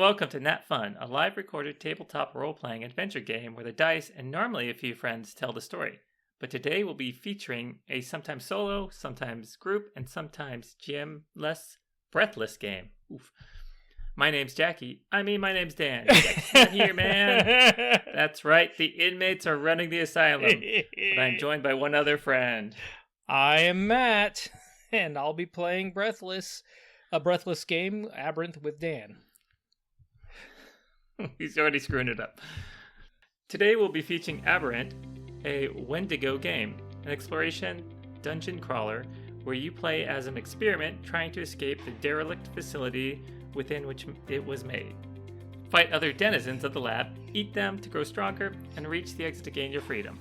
welcome to NatFun, a live recorded tabletop role-playing adventure game where the dice and normally a few friends tell the story. But today we'll be featuring a sometimes solo, sometimes group, and sometimes GM-less, breathless game. Oof. My name's Jackie. My name's Dan. Jackie's not here, man. That's right, the inmates are running the asylum. But I'm joined by one other friend. I am Matt, and I'll be playing Breathless, a Breathless game, Aberrant with Dan. He's already screwing it up. Today we'll be featuring Aberrant, a Wendigo game, an exploration dungeon crawler where you play as an experiment trying to escape the derelict facility within which it was made. Fight other denizens of the lab, eat them to grow stronger, and reach the exit to gain your freedom.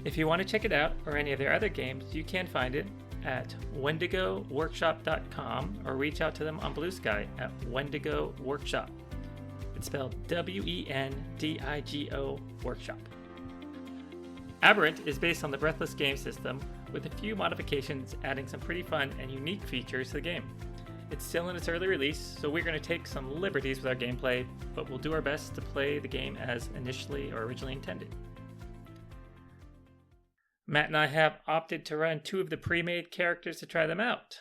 If you want to check it out or any of their other games, you can find it at WendigoWorkshop.com or reach out to them on Blue Sky at Wendigo Workshop. It's spelled WENDIGO Workshop. Aberrant is based on the Breathless game system with a few modifications adding some pretty fun and unique features to the game. It's still in its early release, so we're going to take some liberties with our gameplay, but we'll do our best to play the game as initially or originally intended. Matt and I have opted to run two of the pre-made characters to try them out.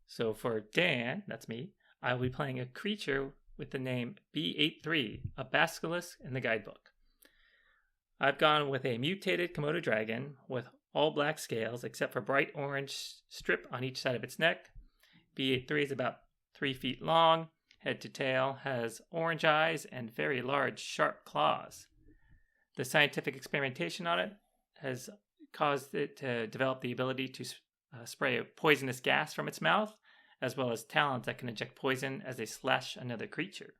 So for Dan, that's me, I will be playing a creature with the name B83, a basilisk in the guidebook. I've gone with a mutated Komodo dragon with all black scales except for bright orange strip on each side of its neck. B83 is about 3 feet long, head to tail, has orange eyes and very large sharp claws. The scientific experimentation on it has caused it to develop the ability to spray a poisonous gas from its mouth, as well as talons that can inject poison as they slash another creature.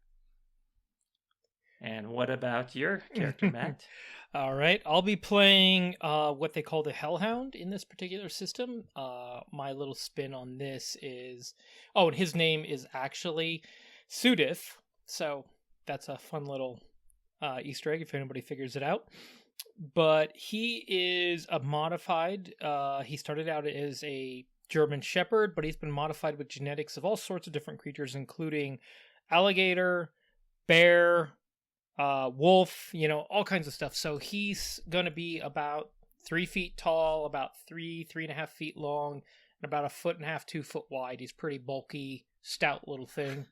And what about your character, Matt? All right, I'll be playing what they call the Hellhound in this particular system. My little spin on this is... Oh, and his name is actually Sudith, so that's a fun little Easter egg if anybody figures it out. But he is a modified... he started out as a German Shepherd, but he's been modified with genetics of all sorts of different creatures, including alligator, bear, wolf, all kinds of stuff. So he's going to be about 3 feet tall, about 3.5 feet long, and about 1.5 feet, 2 foot wide. He's pretty bulky, stout little thing.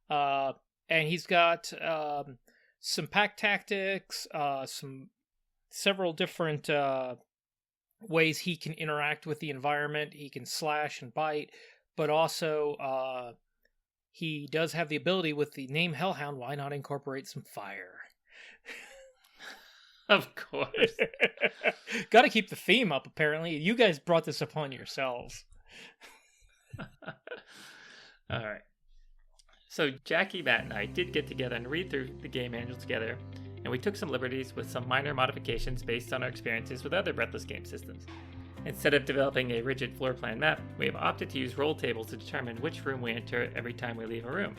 And he's got some pack tactics, several different ways he can interact with the environment. He can slash and bite, but also he does have the ability with the name Hellhound. Why not incorporate some fire? Of course. Got to keep the theme up, apparently. You guys brought this upon yourselves. All right. So Jackie, Matt, and I did get together and read through the game manual together, and we took some liberties with some minor modifications based on our experiences with other Breathless game systems. Instead of developing a rigid floor plan map, we have opted to use roll tables to determine which room we enter every time we leave a room.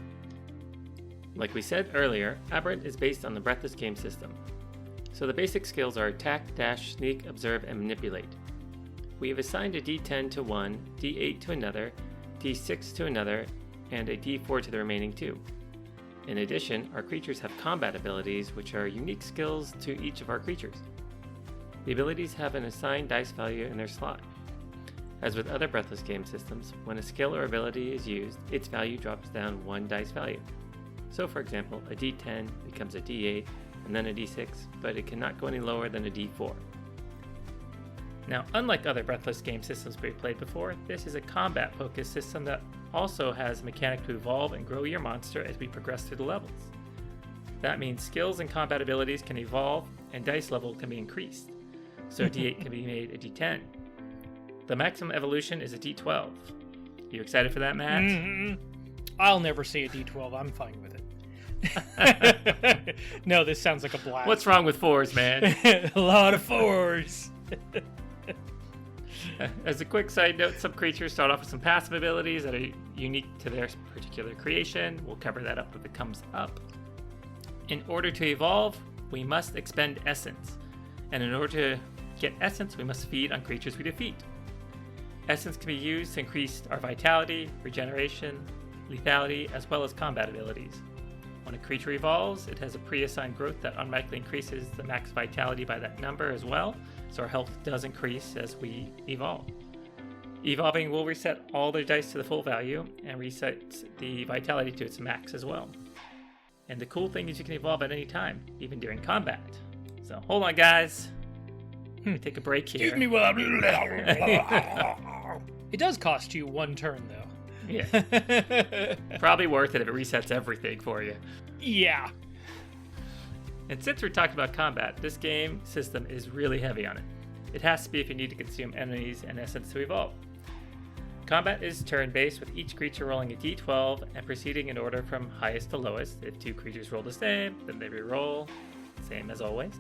Like we said earlier, Aberrant is based on the Breathless game system. So the basic skills are attack, dash, sneak, observe, and manipulate. We have assigned a D10 to one, D8 to another, D6 to another, and a D4 to the remaining two. In addition, our creatures have combat abilities, which are unique skills to each of our creatures. The abilities have an assigned dice value in their slot. As with other Breathless game systems, when a skill or ability is used, its value drops down 1 dice value. So for example, a D10 becomes a D8 and then a D6, but it cannot go any lower than a D4. Now, unlike other Breathless game systems we've played before, this is a combat-focused system that also has a mechanic to evolve and grow your monster as we progress through the levels. That means skills and combat abilities can evolve and dice level can be increased. So a D8 can be made a D10. The maximum evolution is a D12. You excited for that, Matt? Mm-hmm. I'll never see a D12. I'm fine with it. No, this sounds like a blast. What's wrong with 4s, man? A lot of 4s. As a quick side note, some creatures start off with some passive abilities that are unique to their particular creation. We'll cover that up if it comes up. In order to evolve, we must expend essence. And in order to get essence, we must feed on creatures we defeat. Essence can be used to increase our vitality, regeneration, lethality, as well as combat abilities. When a creature evolves, it has a pre-assigned growth that automatically increases the max vitality by that number as well, so our health does increase as we evolve. Evolving will reset all their dice to the full value and reset the vitality to its max as well. And the cool thing is you can evolve at any time, even during combat. So hold on, guys. Let me take a break here. Excuse me while It does cost you 1 turn, though. Yeah. Probably worth it if it resets everything for you. Yeah. And since we're talking about combat, this game system is really heavy on it. It has to be if you need to consume enemies and essence to evolve. Combat is turn-based, with each creature rolling a d12 and proceeding in order from highest to lowest. If 2 creatures roll the same, then they re-roll, same as always.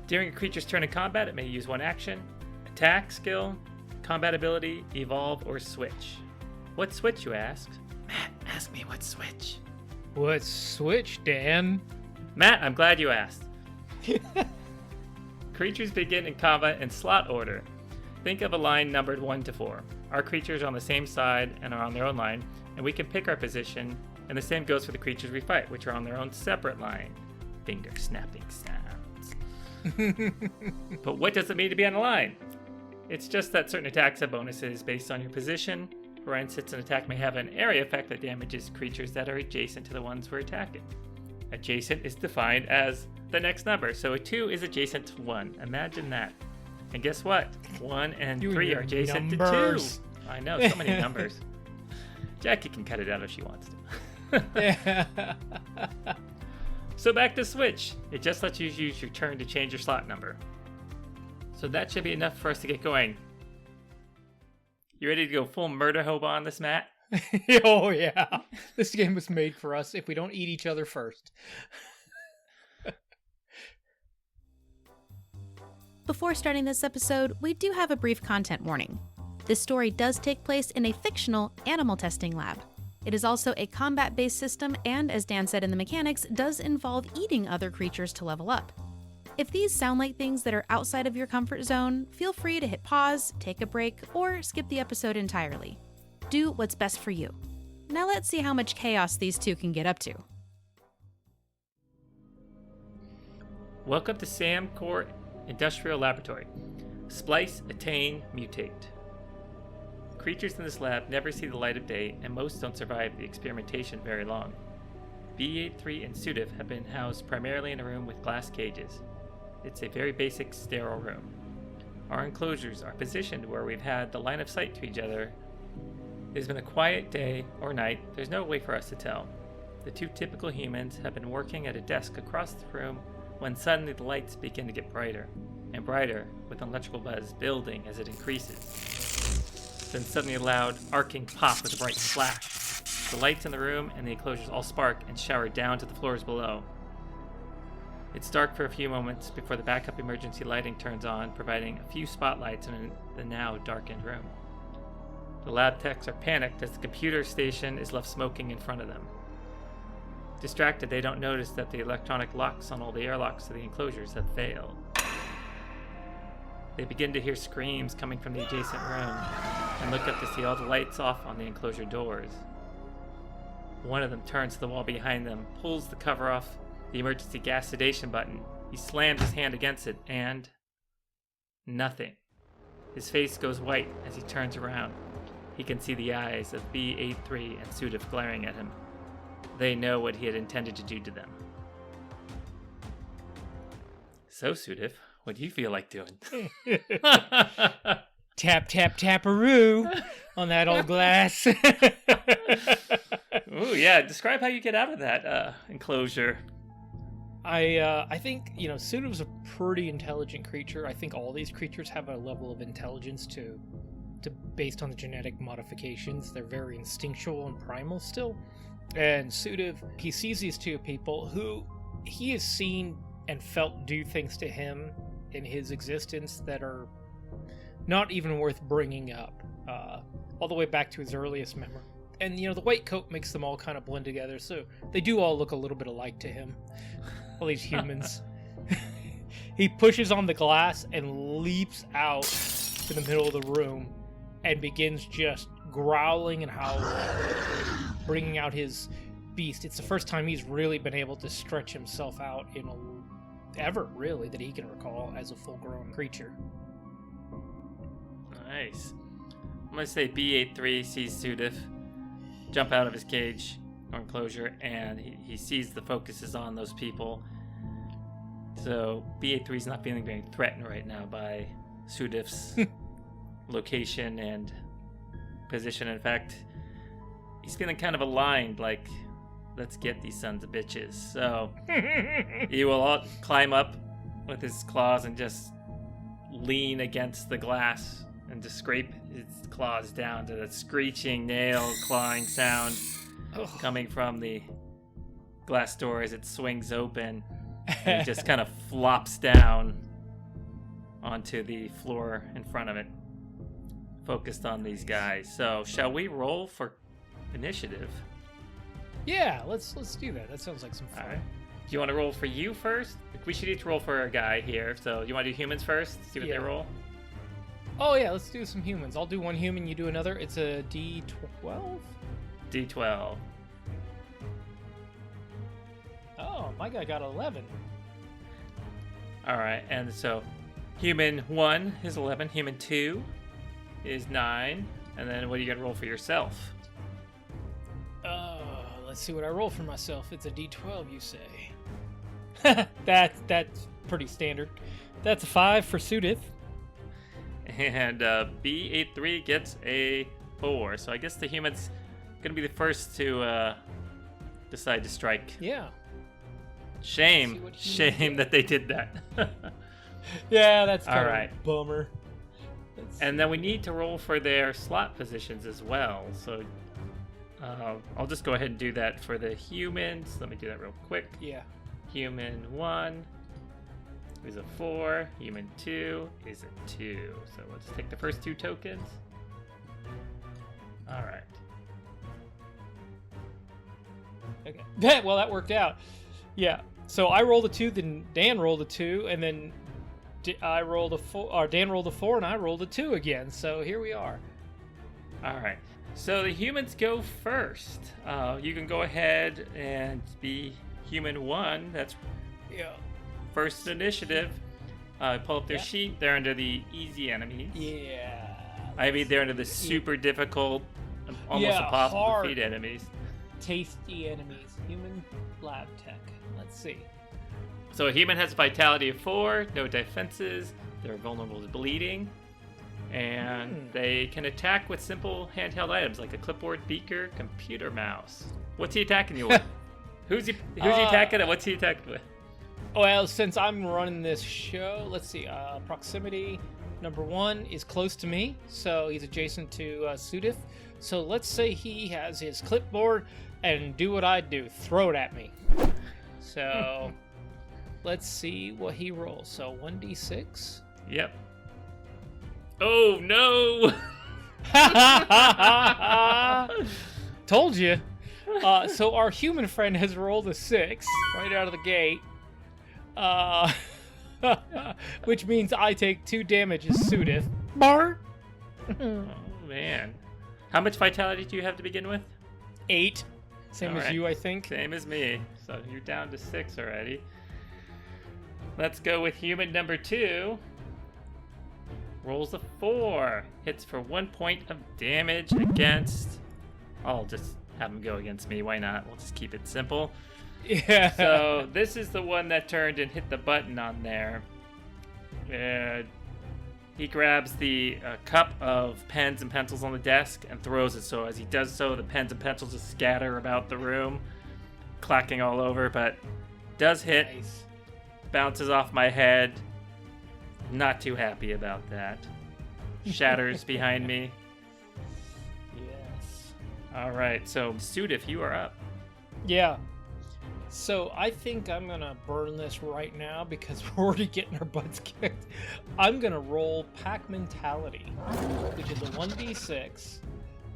During a creature's turn in combat, it may use 1 action, attack, skill, combat ability, evolve, or switch. What switch, you ask? Matt, ask me what switch. What switch, Dan? Matt, I'm glad you asked. Creatures begin in combat in slot order. Think of a line numbered 1 to 4. Our creatures are on the same side and are on their own line, and we can pick our position, and the same goes for the creatures we fight, which are on their own separate line. Finger snapping sounds. But what does it mean to be on a line? It's just that certain attacks have bonuses based on your position. For instance, an attack may have an area effect that damages creatures that are adjacent to the ones we're attacking. Adjacent is defined as the next number, so a 2 is adjacent to 1. Imagine that. And guess what? 1 and 3 are adjacent to 2. I know, so many numbers. Jackie can cut it out if she wants to. So back to Switch. It just lets you use your turn to change your slot number. So that should be enough for us to get going. You ready to go full murder hobo on this, Matt? Oh, yeah. This game was made for us if we don't eat each other first. Before starting this episode, we do have a brief content warning. This story does take place in a fictional animal testing lab. It is also a combat-based system and, as Dan said in the mechanics, does involve eating other creatures to level up. If these sound like things that are outside of your comfort zone, feel free to hit pause, take a break, or skip the episode entirely. Do what's best for you. Now let's see how much chaos these two can get up to. Welcome to Samcore Industrial Laboratory. Splice, attain, mutate. Creatures in this lab never see the light of day, and most don't survive the experimentation very long. B83 and Sudif have been housed primarily in a room with glass cages. It's a very basic, sterile room. Our enclosures are positioned where we've had the line of sight to each other. It has been a quiet day or night, there's no way for us to tell. The 2 typical humans have been working at a desk across the room when suddenly the lights begin to get brighter and brighter, with an electrical buzz building as it increases. Then suddenly a loud, arcing pop with a bright flash. The lights in the room and the enclosures all spark and shower down to the floors below. It's dark for a few moments before the backup emergency lighting turns on, providing a few spotlights in the now darkened room. The lab techs are panicked as the computer station is left smoking in front of them. Distracted, they don't notice that the electronic locks on all the airlocks to the enclosures have failed. They begin to hear screams coming from the adjacent room and look up to see all the lights off on the enclosure doors. One of them turns to the wall behind them, pulls the cover off the emergency gas sedation button. He slams his hand against it and... nothing. His face goes white as he turns around. He can see the eyes of B83 and Sudif glaring at him. They know what he had intended to do to them. So, Sudif, what do you feel like doing? Tap, tap, taparoo on that old glass. Ooh, yeah. Describe how you get out of that enclosure. I think, Sudif's a pretty intelligent creature. I think all these creatures have a level of intelligence to based on the genetic modifications. They're very instinctual and primal still. And Sudif, he sees these 2 people who he has seen and felt do things to him in his existence that are not even worth bringing up, all the way back to his earliest memory. And, the white coat makes them all kind of blend together, so they do all look a little bit alike to him, all these humans. He pushes on the glass and leaps out to the middle of the room and begins just growling and howling, bringing out his beast. It's the first time he's really been able to stretch himself out ever, really, that he can recall as a full-grown creature. Nice. I'm going to say B83 sees Sudif jump out of his cage or enclosure, and he sees the focus is on those people. So B83 is not feeling very threatened right now by Sudif's location and position. In fact, he's feeling kind of aligned, like, let's get these sons of bitches. So he will all climb up with his claws and just lean against the glass and just scrape his claws down to the screeching nail clawing sound coming from the glass door as it swings open. And it just kind of flops down onto the floor in front of it, focused on these guys. So shall we roll for initiative? Yeah, let's do that. That sounds like some fun. All right. Do you want to roll for you first? We should each roll for a guy here. So you want to do humans first? See what they roll? Oh, yeah, let's do some humans. I'll do one human, you do another. It's a D12? D12. Oh, my guy got 11. All right, and so human 1 is 11, human 2 is 9, and then what are you going to roll for yourself? Let's see what I roll for myself. It's a D12, you say. That's pretty standard. That's a 5 for Sudith. And B83 gets a 4, so I guess the human's going to be the first to decide to strike. Yeah. Shame that they did that. Yeah, that's kind All of right. a bummer. And then we need to roll for their slot positions as well. So I'll just go ahead and do that for the humans. Let me do that real quick. Yeah. Human 1 is a 4. Human 2 is a 2. So let's take the first 2 tokens. All right. Okay. Well, that worked out. Yeah. So I rolled a 2, then Dan rolled a 2, and then I rolled a 4. Or Dan rolled a 4, and I rolled a 2 again. So here we are. All right. So the humans go first. You can go ahead and be human 1. That's first initiative. Pull up their sheet. They're under the easy enemies. Yeah. I mean, they're under the super difficult, almost impossible hard, to defeat enemies. Tasty enemies. Human lab tech. Let's see. So a human has a vitality of 4, no defenses. They're vulnerable to bleeding. And they can attack with simple handheld items like a clipboard, beaker, computer mouse. What's he attacking you with? Who's he attacking and what's he attacking with? Well, since I'm running this show, let's see. Proximity number 1 is close to me, so he's adjacent to Sudith. So let's say he has his clipboard and do what I do, throw it at me. So let's see what he rolls. So 1d6. Yep. Oh no! Told you. So our human friend has rolled a 6 right out of the gate. Which means I take 2 damage as Sudith. Bar. Oh man. How much vitality do you have to begin with? 8. Same as you, I think. Same as me. So you're down to 6 already. Let's go with human number 2. Rolls a 4. Hits for 1 point of damage against... I'll just have him go against me. Why not? We'll just keep it simple. Yeah. So this is the one that turned and hit the button on there. He grabs the cup of pens and pencils on the desk and throws it. So as he does so, the pens and pencils just scatter about the room, clacking all over, but does hit. Nice. Bounces off my head. Not too happy about that. Shatters behind me. Yes. All right, so Sudif, you are up. Yeah. So I think I'm gonna burn this right now because we're already getting our butts kicked. I'm gonna roll Pack Mentality, which is a 1d6,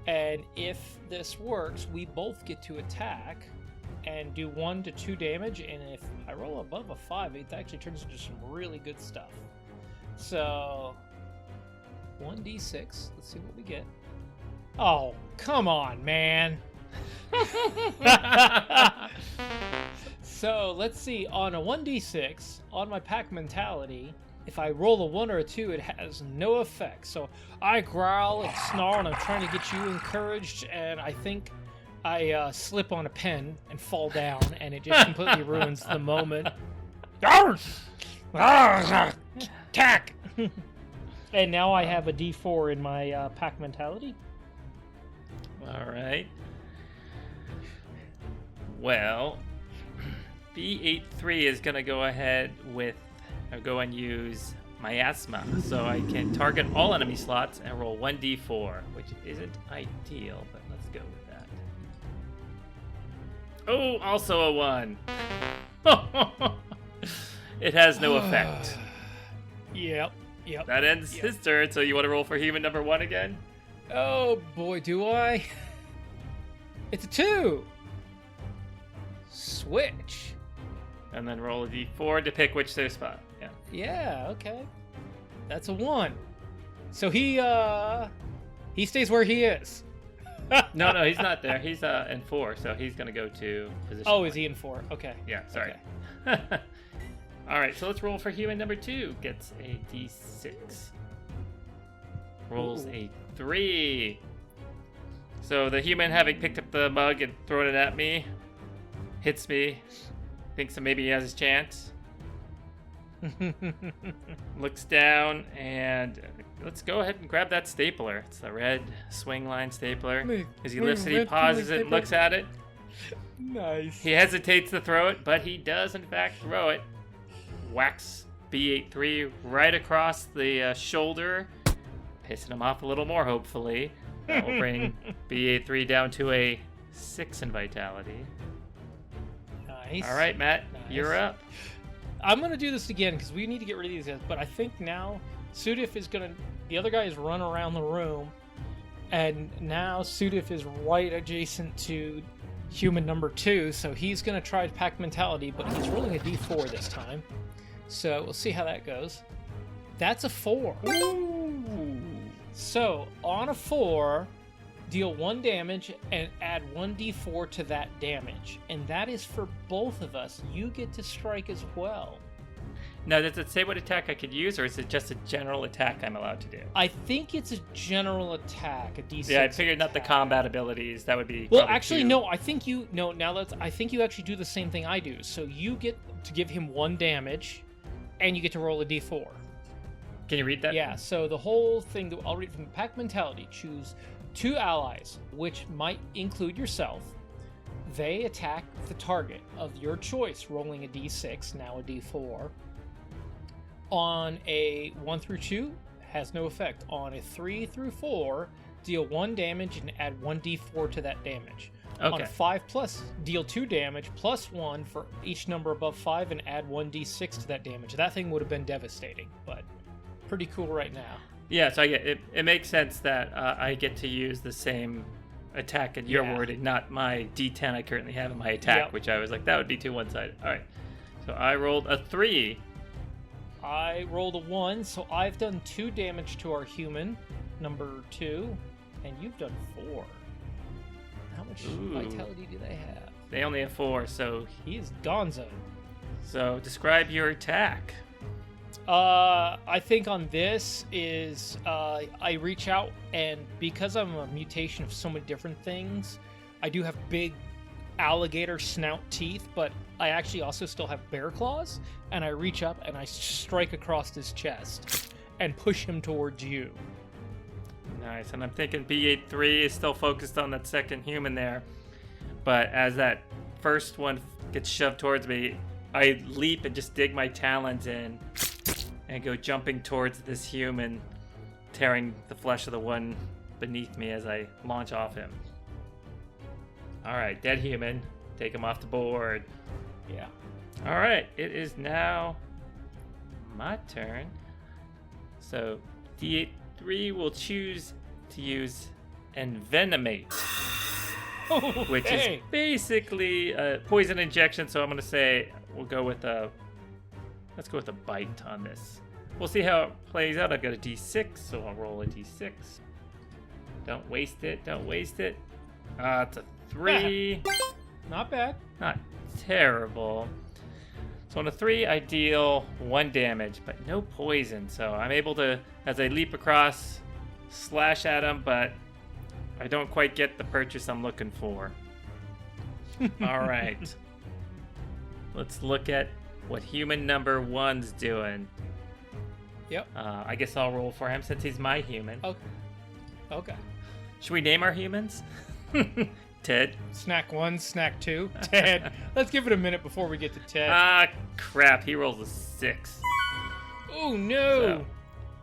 and if this works, we both get to attack and do 1 to 2 damage. And if I roll above a 5, it actually turns into some really good stuff. So 1d6. Let's see what we get. Oh, come on, man. So let's see. On a 1d6, on my pack mentality, if I roll a 1 or a 2, it has no effect. So I growl and snarl, and I'm trying to get you encouraged, and I think I slip on a pen and fall down, and it just completely ruins the moment. Attack! And now I have a d4 in my pack mentality. All right. Well, B83 is going to go ahead with, or go and use miasma, so I can target all enemy slots and roll 1d4, which isn't ideal, but let's go with that. Oh, also a 1. It has no effect. Yep. That ends his turn, so you want to roll for human number 1 again? Oh boy, do I? It's a 2. Switch. And then roll a d4 to pick which safe spot. Yeah. Yeah, okay. That's a 1. So he stays where he is. No, he's not there. He's in 4, so he's gonna go to position. Oh, 1. is he in 4? Okay. Yeah, sorry. Okay. All right, so let's roll for human number 2. Gets a d6. Rolls a 3. So the human, having picked up the mug and thrown it at me, hits me. Thinks that maybe he has his chance. Looks down, and let's go ahead and grab that stapler. It's the red swing line stapler. As he lifts it, he pauses it and looks at it. Nice. He hesitates to throw it, but he does in fact throw it. Whacks B83 right across the shoulder, pissing him off a little more, hopefully. That will bring B83 down to a 6 in vitality. Nice. All right, Matt, Nice. you're up. I'm going to do this again because we need to get rid of these guys, but I think now Sudif is going to... The other guy is run around the room, and now Sudif is right adjacent to human number 2, so he's going to try pack mentality, but he's rolling a d4 this time. So we'll see how that goes. That's a 4. Ooh. So on a 4, deal 1 damage and add 1d4 to that damage. And that is for both of us. You get to strike as well. Now, does it say what attack I could use, or is it just a general attack I'm allowed to do? I think it's a general attack, a d6. Yeah, I figured not the attack. combat abilities. That would be. Well, probably actually, too... no. I think you I think you actually do the same thing I do. So you get to give him 1 damage, and you get to roll a d4. Can you read that? Yeah. So the whole thing, I'll read from Pack Mentality. Choose 2 allies, which might include yourself. They attack the target of your choice, rolling a d6, now a d4. On a 1 through 2, has no effect. On a 3 through 4, deal 1 damage and add 1d4 to that damage. Okay. On a 5+, deal 2 damage plus 1 for each number above 5 and add 1d6 to that damage. That thing would have been devastating, but pretty cool right now. Yeah, so I get it. It makes sense that I get to use the same attack in your wording, not my d10 I currently have in my attack, which I was like, that would be too one-sided. All right. So I rolled a 3. I rolled a 1, so I've done 2 damage to our human, number 2, and you've done 4. How much vitality do they have? They only have 4, so... He is gonzo. So describe your attack. I think on this is I reach out, and because I'm a mutation of so many different things, I do have big alligator snout teeth, but I actually also still have bear claws, and I reach up and I strike across his chest and push him towards you. Nice, and I'm thinking B83 is still focused on that second human there, but as that first one gets shoved towards me, I leap and just dig my talons in and go jumping towards this human, tearing the flesh of the one beneath me as I launch off him. Alright, dead human. Take him off the board. Yeah. Alright, it is now my turn. So, D83 will choose to use Envenomate, which is basically a poison injection, so I'm going to say we'll go with a... Let's go with a bite on this. We'll see how it plays out. I've got a D6, so I'll roll a D6. Don't waste it. Don't waste it. It's a 3. Not bad. Not terrible. So on a 3, I deal 1 damage, but no poison. So I'm able to, as I leap across, slash at him, but I don't quite get the purchase I'm looking for. All right. Let's look at what human number 1's doing. Yep. I guess I'll roll for him since he's my human. Okay. Should we name our humans? Ted. Snack 1, snack 2, Ted. Let's give it a minute before we get to Ted. Ah, crap. He rolls a 6. Oh, no. So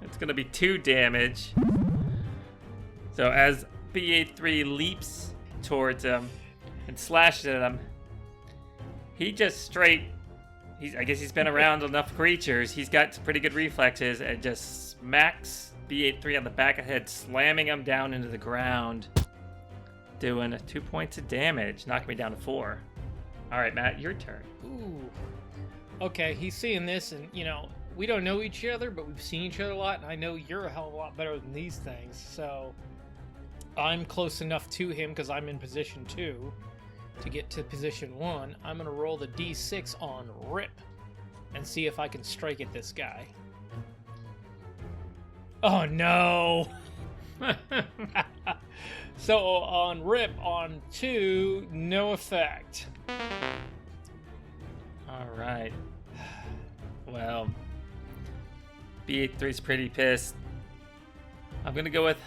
it's going to be 2 damage. So as BA3 leaps towards him and slashes at him, he just straight... I guess he's been around enough creatures. He's got pretty good reflexes and just smacks B83 on the back of the head, slamming him down into the ground, doing 2 points of damage, knocking me down to 4. All right, Matt, your turn. Ooh. Okay, he's seeing this, and, we don't know each other, but we've seen each other a lot, and I know you're a hell of a lot better than these things, so I'm close enough to him because I'm in position 2. To get to position 1, I'm going to roll the D6 on Rip and see if I can strike at this guy. Oh, no! So on Rip, on 2, no effect. All right. Well, B83's pretty pissed. I'm going to go with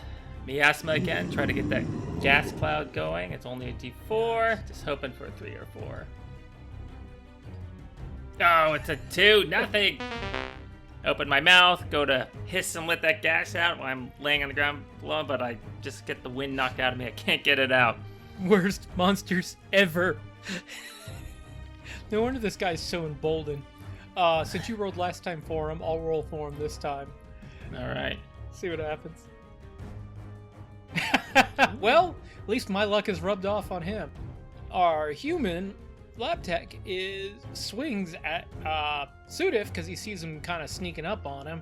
Miasma again, try to get that gas cloud going. It's only a D4, just hoping for a 3 or 4. Oh, it's a 2, nothing. Open my mouth, go to hiss and let that gas out while I'm laying on the ground below, but I just get the wind knocked out of me. I can't get it out. Worst monsters ever. No wonder this guy's so emboldened. Since you rolled last time for him, I'll roll for him this time. All right. See what happens. Well, at least my luck has rubbed off on him. Our human lab tech swings at Sudif because he sees him kind of sneaking up on him,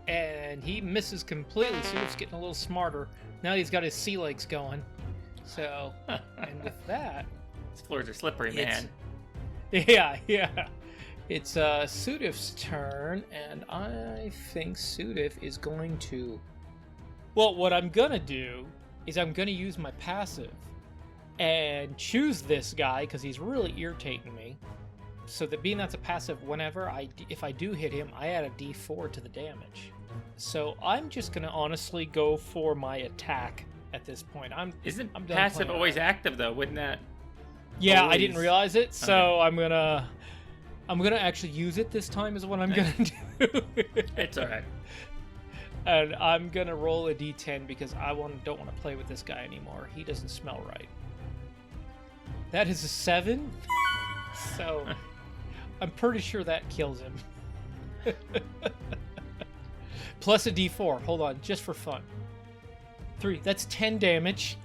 and he misses completely. Sudif's getting a little smarter now. He's got his sea legs going. So, and with that, These floors are slippery, man. Yeah. It's Sudif's turn, and I think Sudif is going to... Well, what I'm going to do is I'm going to use my passive and choose this guy because he's really irritating me. So that being that's a passive, if I do hit him, I add a D4 to the damage. So I'm just going to honestly go for my attack at this point. I'm done passive playing always around. active though? Wouldn't that? Yeah, always... I didn't realize it, so Okay. I'm gonna actually use it this time. Is what I'm gonna do. It's all right. And I'm gonna roll a D10 because don't want to play with this guy anymore. He doesn't smell right. That is a 7. So I'm pretty sure that kills him. Plus a D4. Hold on, just for fun. 3. That's 10 damage.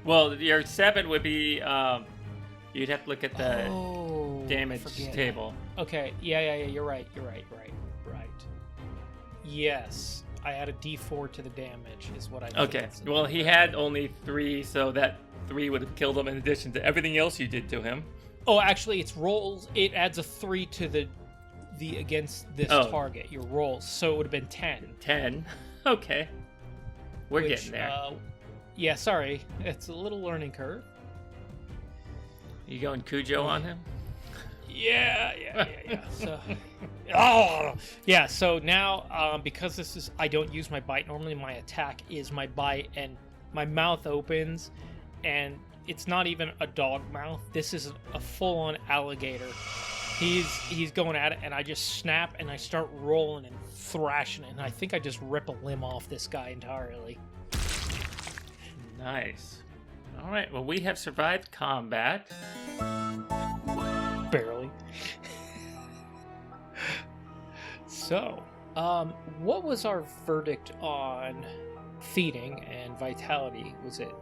Well, your 7 would be. You'd have to look at the damage forget table. Okay. Yeah. You're right. Yes, I add a D4 to the damage. Is what I. Okay. Well, he had only 3, so that 3 would have killed him in addition to everything else you did to him. Oh, actually, it's rolls. It adds a 3 to the against this target. Your rolls, so it would have been 10. 10. Okay. We're getting there. Yeah. Sorry, it's a little learning curve. You going Cujo on him? Yeah. So now, because I don't use my bite. Normally, my attack is my bite, and my mouth opens, and it's not even a dog mouth. This is a full-on alligator. He's going at it, and I just snap, and I start rolling and thrashing it, and I think I just rip a limb off this guy entirely. Nice. All right. Well, we have survived combat. Barely. So, what was our verdict on feeding and vitality? Was it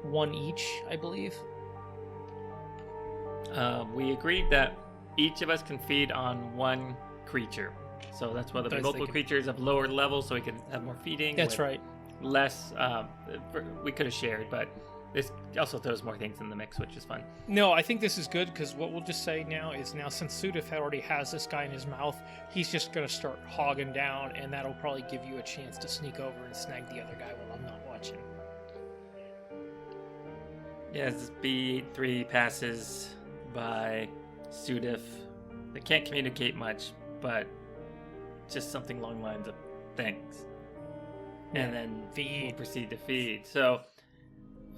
1 each, I believe? We agreed that each of us can feed on 1 creature. So that's why there'll be multiple creatures of lower level, so we can have more feeding. That's right. Less, we could have shared, but This also throws more things in the mix, which is fun. No, I think this is good because what we'll just say now is since Sudif already has this guy in his mouth, he's just going to start hogging down, and that'll probably give you a chance to sneak over and snag the other guy while I'm not watching. Yeah, as B3 passes by Sudif, they can't communicate much, but just something along the lines of thanks. And then we'll proceed to feed. So,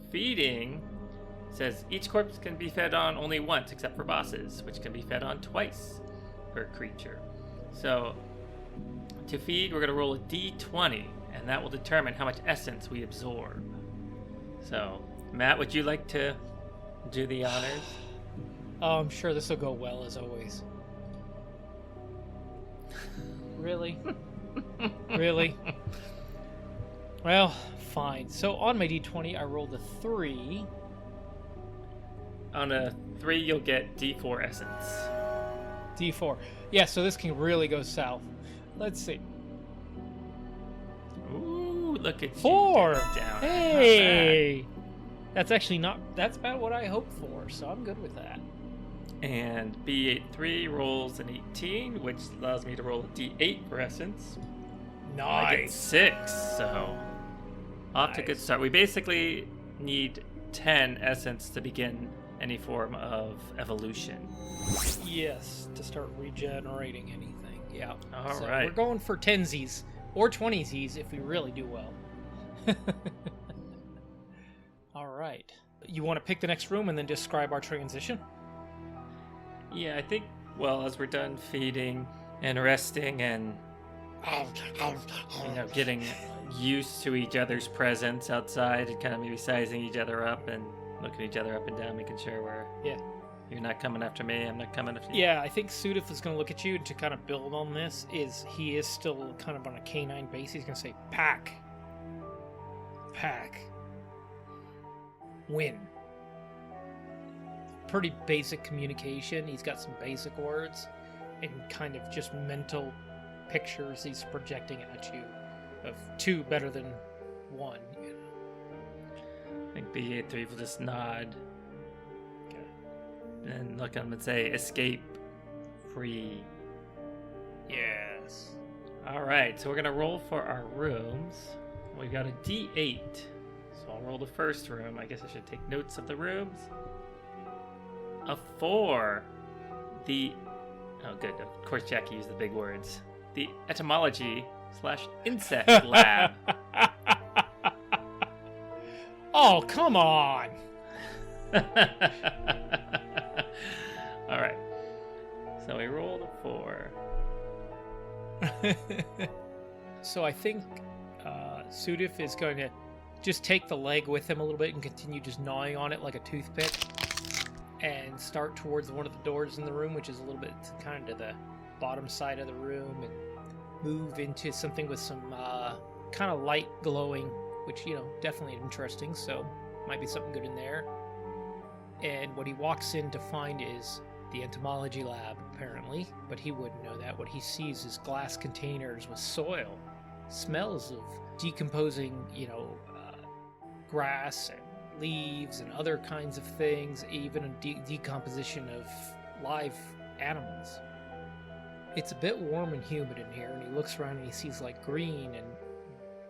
feeding says each corpse can be fed on only once except for bosses, which can be fed on twice per creature. So, to feed, we're going to roll a d20, and that will determine how much essence we absorb. So, Matt, would you like to do the honors? Oh, I'm sure this will go well, as always. Really? Really? Well, fine. So on my d20, I rolled a 3. On a 3, you'll get d4 essence. D4. Yeah, so this can really go south. Let's see. Ooh, look at 4! You down. Hey! That's actually that's about what I hoped for, so I'm good with that. And B83 rolls an 18, which allows me to roll a d8 for essence. I get 6, so off to a good start. We basically need 10 essence to begin any form of evolution. Yes, to start regenerating anything. Yeah. All so right. We're going for 10sies or 20sies if we really do well. All right. You want to pick the next room and then describe our transition? Yeah, I think, well, as we're done feeding and resting and getting used to each other's presence outside and kind of maybe sizing each other up and looking each other up and down, making sure you're not coming after me, I'm not coming after you. Yeah, I think Sudif is going to look at you, and to kind of build on this he is still kind of on a canine base. He's going to say, pack, win. Pretty basic communication. He's got some basic words and kind of just mental pictures he's projecting at you of 2 better than 1. You know? I think B83 will just nod. Okay. And look at him and say, escape free. Yes. Alright, so we're going to roll for our rooms. We've got a D8. So I'll roll the first room. I guess I should take notes of the rooms. A 4. Oh, good. Of course, Jackie used the big words. The etymology/insect lab. Oh, come on. All right. So we rolled a 4. So I think Sudif is going to just take the leg with him a little bit and continue just gnawing on it like a toothpick. And start towards one of the doors in the room, which is a little bit kind of to the bottom side of the room, and move into something with some kind of light glowing, which, definitely interesting, so might be something good in there. And what he walks in to find is the entomology lab, apparently, but he wouldn't know that. What he sees is glass containers with soil, smells of decomposing, grass and leaves and other kinds of things, even a decomposition of live animals. It's a bit warm and humid in here, and he looks around and he sees like green and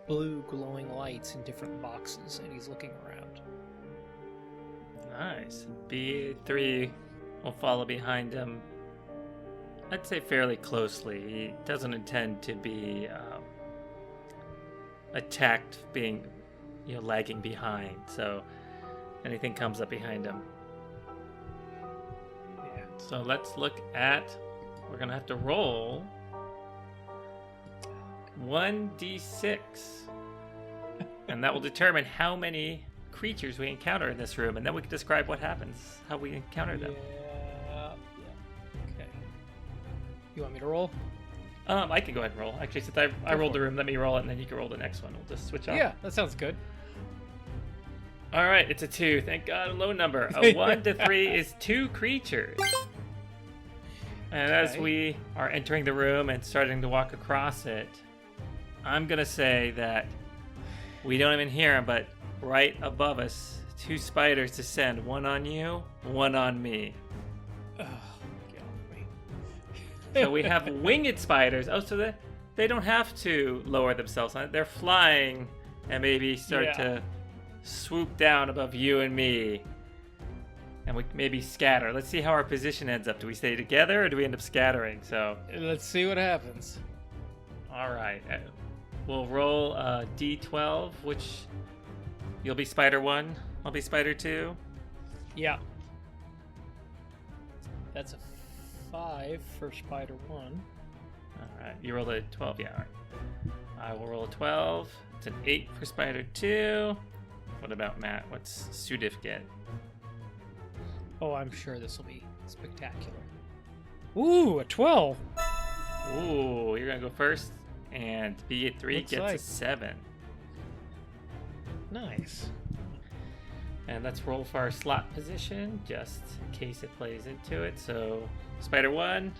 blue glowing lights in different boxes, and he's looking around. Nice. B3 will follow behind him, I'd say fairly closely. He doesn't intend to be attacked being lagging behind, so anything comes up behind him. Yeah. So let's look at, we're gonna have to roll 1d6, and that will determine how many creatures we encounter in this room, and then we can describe what happens, how we encounter them. Yeah. Okay. You want me to roll? I can go ahead and roll. Actually, since I rolled the room, let me roll it, and then you can roll the next one. We'll just switch off. Yeah, that sounds good. All right, it's a 2. Thank God, a low number. A 1 to 3 is 2 creatures. And as we are entering the room and starting to walk across it, I'm going to say that we don't even hear him, but right above us 2 spiders descend. 1 on you, 1 on me. Oh, get off me. So we have winged spiders. Oh, so they don't have to lower themselves. They're flying and maybe start to swoop down above you and me. And we maybe scatter. Let's see how our position ends up. Do we stay together or do we end up scattering? So Let's see what happens. all right. We'll roll a D12, which you'll be spider 1. I'll be spider 2. Yeah. That's a 5 for spider 1. All right. You rolled a 12. Yeah. All right. I will roll a 12. It's an 8 for spider 2. What about Matt? What's Sudif get? Oh, I'm sure this will be spectacular. Ooh, a 12. Ooh, you're going to go first. And B3 Looks gets like. a 7. Nice. And let's roll for our slot position, just in case it plays into it. So, spider 1.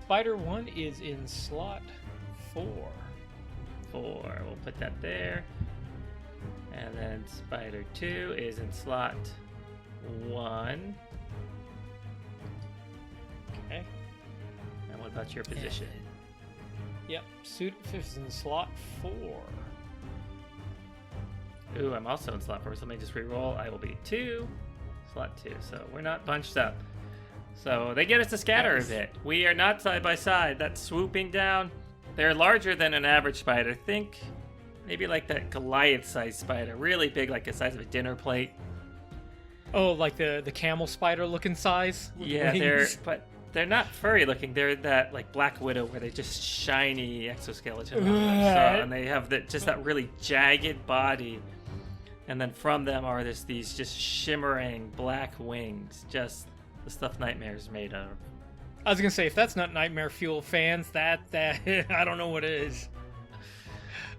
Spider 1 is in slot 4. 4. We'll put that there. And then spider 2 is in slot 1. Okay. And what about your position? Yep, Sudif is in slot 4. Ooh, I'm also in slot 4, so let me just re-roll. I will be 2, slot 2. So we're not bunched up. So they get us to scatter a bit. We are not side by side. That's swooping down. They're larger than an average spider. Think maybe like that Goliath-sized spider. Really big, like the size of a dinner plate. Oh, like the camel spider looking size? with Yeah, wings? they're not furry looking. They're that like Black Widow where they're just shiny exoskeleton. On them. So, and they have just that really jagged body. And then from them are these just shimmering black wings. Just the stuff Nightmare's made of. I was gonna say, if that's not Nightmare Fuel fans, that I don't know what is.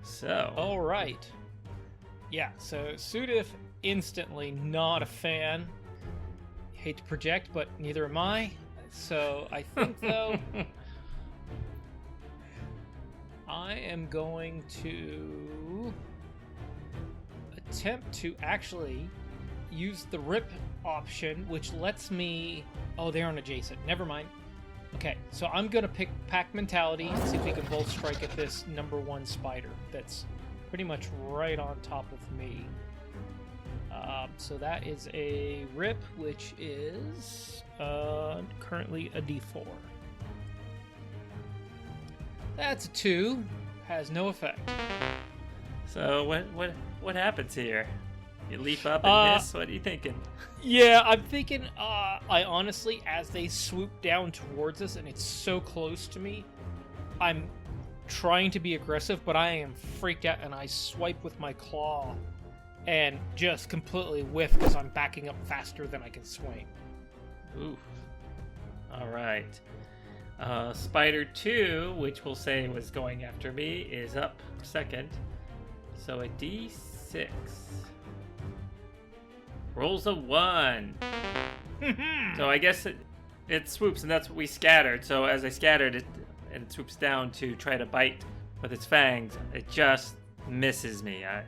So. All right. Yeah, so Sudif, instantly not a fan. Hate to project, but neither am I. So I think, though, I am going to attempt to actually use the rip option, which lets me... Oh, they aren't adjacent. Never mind. Okay, so I'm going to pick Pack Mentality and see if we can both strike at this number 1 spider that's pretty much right on top of me. So that is a rip, which is currently a D4. That's a 2. Has no effect. So what happens here? You leap up and miss? What are you thinking? Yeah, I'm thinking, I honestly, as they swoop down towards us and it's so close to me, I'm trying to be aggressive, but I am freaked out and I swipe with my claw and just completely whiff because I'm backing up faster than I can swing. Oof. All right. Spider 2, which we'll say was going after me, is up second. So a D6. Rolls a 1. So I guess it swoops, and that's what we scattered. So as I scattered it, and it swoops down to try to bite with its fangs, it just misses me. I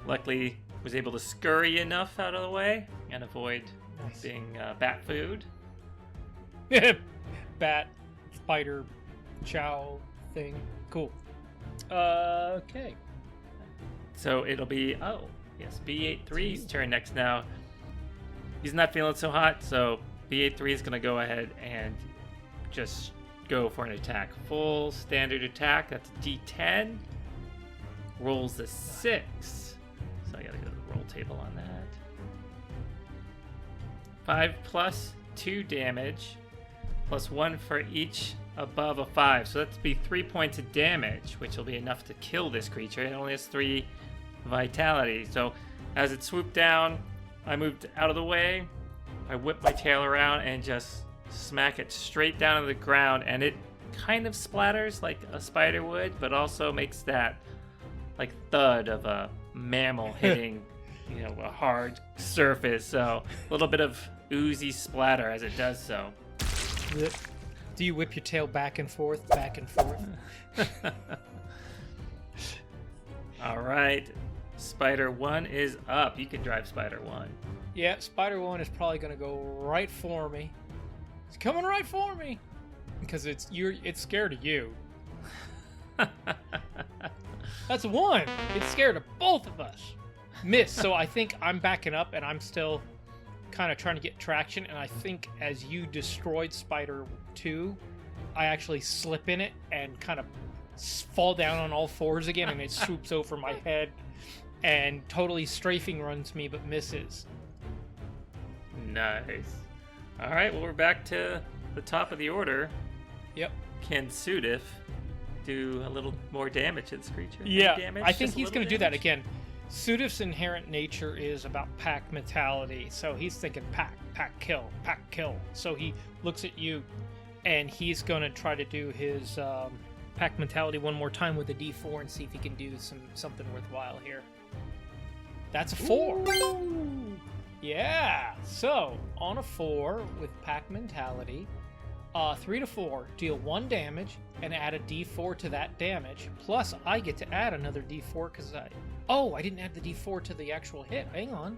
luckily was able to scurry enough out of the way and avoid being bat food. Bat, spider, chow thing. Cool. Okay. So it'll be, B83's turn next now. He's not feeling so hot, so B83 is going to go ahead and just go for an attack. Full standard attack. That's a D10. Rolls a 6. So I got to go to the roll table on that. 5 plus 2 damage, plus 1 for each above a 5. So that's be 3 points of damage, which will be enough to kill this creature. It only has 3 vitality. So as it swooped down, I moved out of the way. I whipped my tail around and just smack it straight down to the ground, and it kind of splatters like a spider would, but also makes that like thud of a mammal hitting a hard surface. So a little bit of oozy splatter as it does so. Do you whip your tail back and forth, back and forth? All right. Spider 1 is up. You can drive Spider 1. Yeah, Spider 1 is probably going to go right for me. It's coming right for me. Because it's scared of you. That's a 1. It's scared of both of us. Miss. So I think I'm backing up and I'm still kind of trying to get traction. And I think as you destroyed Spider 2, I actually slip in it and kind of fall down on all fours again. And it swoops over my head and totally strafing runs me but misses. Nice. All right, well, we're back to the top of the order. Yep. Can Sudif do a little more damage to this creature? Yeah, damage? I think Just a he's little going to do that damage? again. Sudif's inherent nature is about pack mentality, so he's thinking pack, kill. So he looks at you, and he's going to try to do his pack mentality one more time with a D4 and see if he can do something worthwhile here. That's a 4. Ooh. Yeah, so on a 4 with pack mentality, 3 to 4, deal 1 damage and add a D4 to that damage. Plus, I get to add another D4 because I didn't add the D4 to the actual hit. Hang on.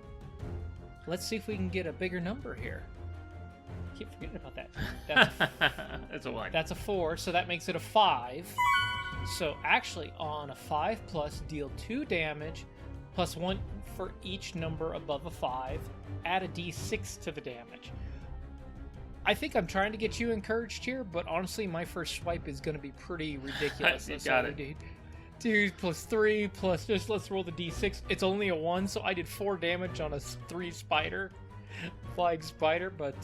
Let's see if we can get a bigger number here. I keep forgetting about that. That's a 1. That's a 4, so that makes it a 5. So actually, on a 5 plus, deal 2 damage plus 1 for each number above a 5. Add a D6 to the damage. I think I'm trying to get you encouraged here, but honestly, my first swipe is going to be pretty ridiculous. You got it. 2 plus 3 plus just let's roll the D6. It's only a 1, so I did 4 damage on a 3 spider, flying spider, but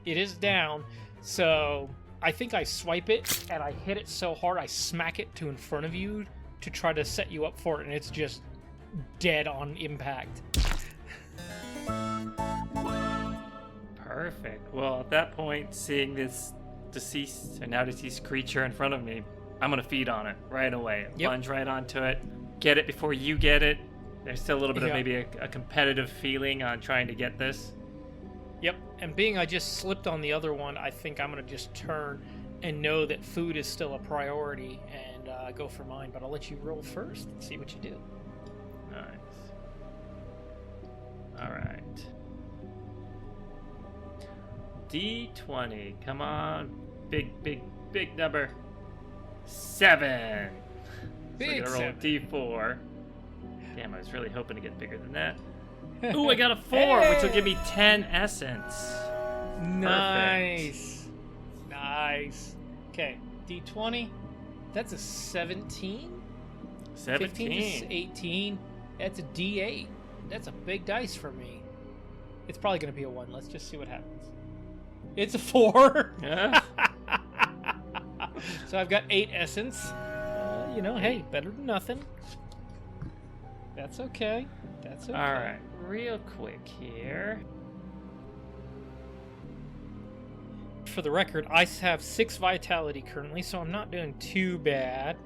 it is down. So I think I swipe it and I hit it so hard I smack it to in front of you to try to set you up for it, and it's just dead on impact. Perfect. Well, at that point, seeing this now deceased creature in front of me, I'm going to feed on it right away. Yep. Lunge right onto it. Get it before you get it. There's still a little bit of maybe a competitive feeling on trying to get this. Yep, and being I just slipped on the other one, I think I'm going to just turn and know that food is still a priority and go for mine, but I'll let you roll first and see what you do. Nice. All right. D20. Come on. Big number. 7. Big so I'm gonna roll 7. a D4. Damn, I was really hoping to get bigger than that. Ooh, I got a 4, which will give me 10 essence. Nice. Nice. Okay, D20. That's a 17. 15 is 18. That's a D8. That's a big dice for me. It's probably going to be a 1. Let's just see what happens. It's a 4. Yeah. So I've got 8 essence. Hey, better than nothing. That's okay. That's okay. All right, real quick here. For the record, I have 6 vitality currently, so I'm not doing too bad.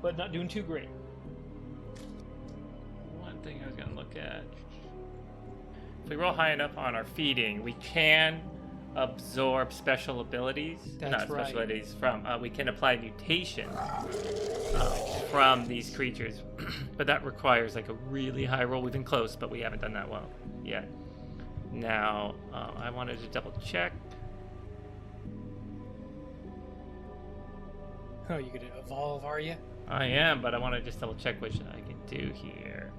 But not doing too great. One thing I was going to look at. If we roll high enough on our feeding, we can absorb special abilities. That's Not right. special abilities from. We can apply mutation from these creatures, but that requires like a really high roll. We've been close, but we haven't done that well yet. Now, I wanted to double check. Oh, you're going to evolve, are you? I am, but I want to just double check which I can do here.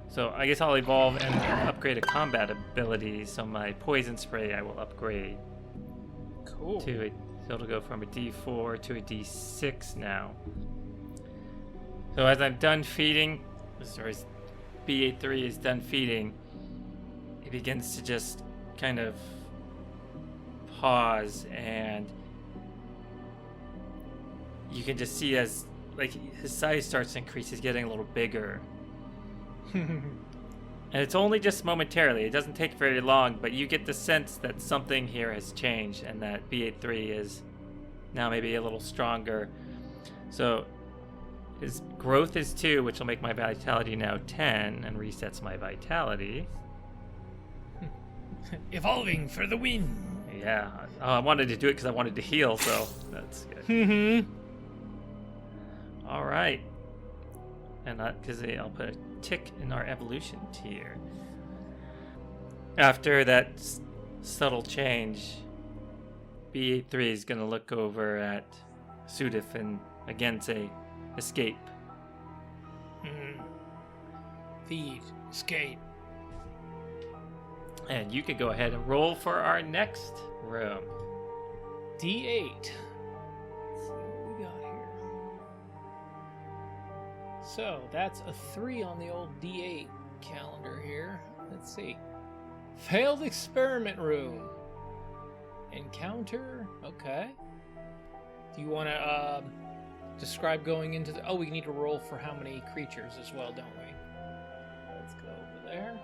So I guess I'll evolve and upgrade a combat ability. So my poison spray I will upgrade Cool. to a. So it'll go from a D4 to a D6 now. So as I'm done feeding, or as B83 is done feeding, it begins to just kind of pause, and you can just see as like his size starts to increase, he's getting a little bigger. And it's only just momentarily. It doesn't take very long, but you get the sense that something here has changed and that B83 is now maybe a little stronger. So his growth is 2, which will make my vitality now 10 and resets my vitality. Evolving for the win. Yeah. Oh, I wanted to do it because I wanted to heal, so that's good. Mm-hmm. All right. and not because I'll put a tick in our evolution tier. After that subtle change, B83 is going to look over at Sudif and again say, escape. Feed, escape. And you can go ahead and roll for our next room. D8. Let's see what we got here. So that's a 3 on the old D8 calendar here. Let's see. Failed experiment room. Encounter. Okay. Do you want to describe going into the... Oh, we need to roll for how many creatures as well, don't we? Let's go over there.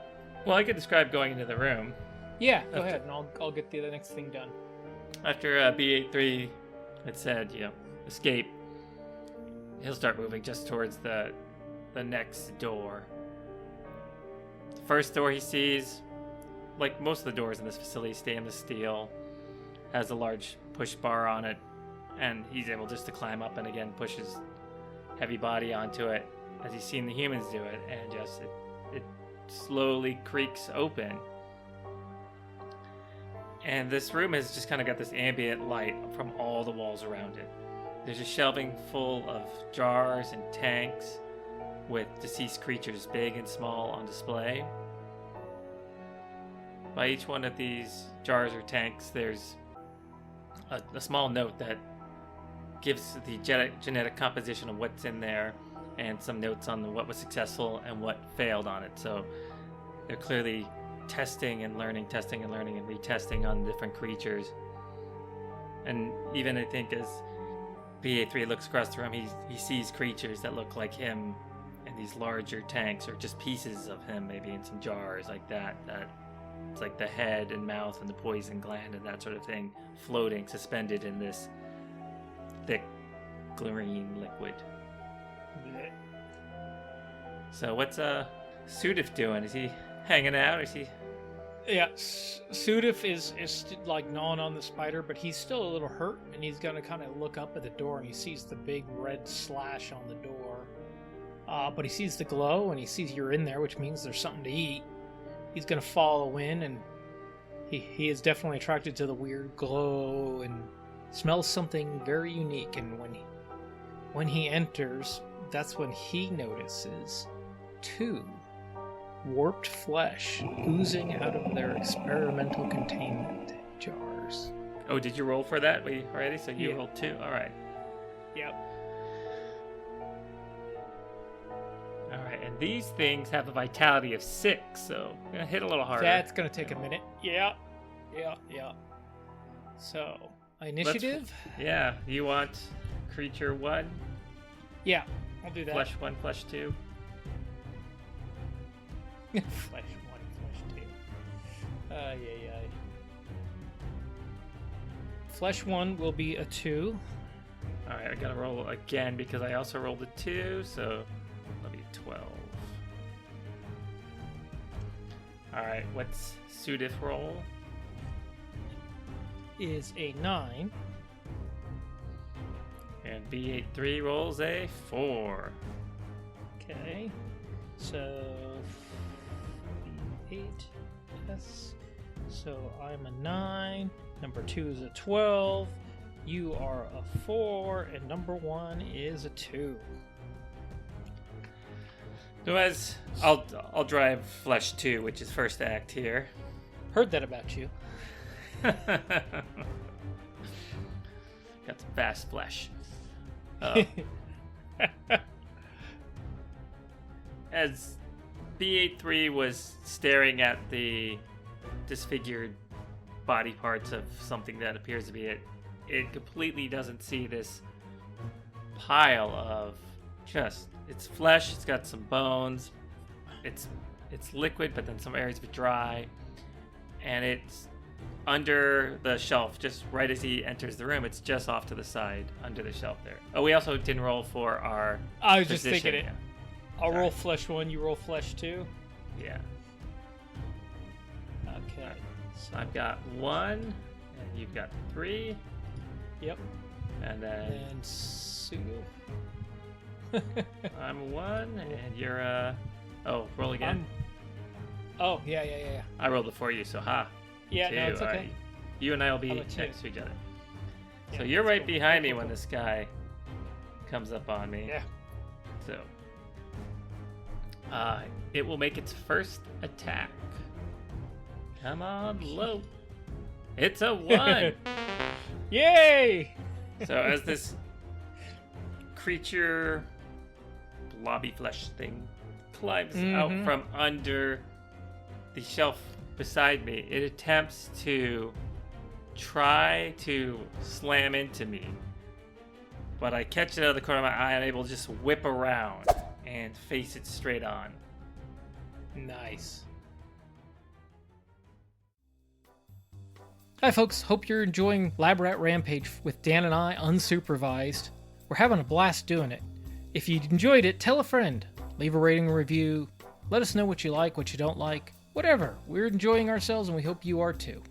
Well, I could describe going into the room. Yeah, go ahead, and I'll get the next thing done. After B83 had said, escape, he'll start moving just towards the next door. The first door he sees, like most of the doors in this facility, stainless steel, has a large push bar on it, and he's able just to climb up and again push his heavy body onto it as he's seen the humans do it, and just it slowly creaks open. And this room has just kind of got this ambient light from all the walls around it. There's a shelving full of jars and tanks with deceased creatures, big and small, on display. By each one of these jars or tanks, there's a small note that gives the genetic composition of what's in there, and some notes on what was successful and what failed on it. So they're clearly testing and learning, and retesting on different creatures. And even I think as BA3 looks across the room, he sees creatures that look like him in these larger tanks, or just pieces of him, maybe in some jars like that. It's like the head and mouth and the poison gland and that sort of thing floating, suspended in this thick green liquid. Blech. So what's Sudif doing? Is he hanging out? Is he? Yeah, Sudif is like gnawing on the spider, but he's still a little hurt, and he's gonna kind of look up at the door, and he sees the big red slash on the door. But he sees the glow, and he sees you're in there, which means there's something to eat. He's gonna follow in, and he is definitely attracted to the weird glow and smells something very unique. And when he enters, that's when he notices 2 warped flesh oozing out of their experimental containment jars. Oh, did you roll for that already? So you Yeah. rolled 2? All right. Yep. All right, and these things have a vitality of 6, so I'm going to hit a little harder. That's gonna take a minute. Yeah. So, initiative? Yeah, you want creature 1? Yeah, I'll do that. Flesh 1, flesh 2? Flesh 1, flesh 2. Yeah. Flesh 1 will be a 2. All right, I got to roll again because I also rolled a 2, so that'll be 12. All right, what's Sudif roll? Is a 9. And B83 rolls a 4. Okay. So 8. Yes. So I'm a 9. Number 2 is a 12. You are a 4, and number 1 is a 2. So I'll drive Flesh 2, which is first act here. Heard that about you. Got some fast flesh. As B83 was staring at the disfigured body parts of something that appears to be it completely doesn't see this pile of just, it's flesh, it's got some bones, it's liquid, but then some areas of it dry, and it's under the shelf, just right as he enters the room. It's just off to the side, under the shelf there. Oh, we also didn't roll for our I was position. just thinking it. Yeah. I'll Sorry. roll flesh 1, you roll flesh 2. Yeah. Okay. So I've got 1, and you've got 3, Yep. and then And Sudif. I'm 1, and you're oh, roll again. Oh, yeah. I rolled before you, so ha. Yeah, 2. no, it's okay. You and I will be I'm a 2. next to each other. Yeah, So you're right cool. behind me Cool. when this guy comes up on me. Yeah. So it will make its first attack. Come on, low. It's a 1. Yay! So as this creature, blobby flesh thing, climbs out from under the shelf beside me, it attempts to try to slam into me. But I catch it out of the corner of my eye and I'm able to just whip around and face it straight on. Nice. Hi folks, hope you're enjoying Lab Rat Rampage with Dan and I unsupervised. We're having a blast doing it. If you enjoyed it, tell a friend. Leave a rating and review. Let us know what you like, what you don't like. Whatever. We're enjoying ourselves and we hope you are too.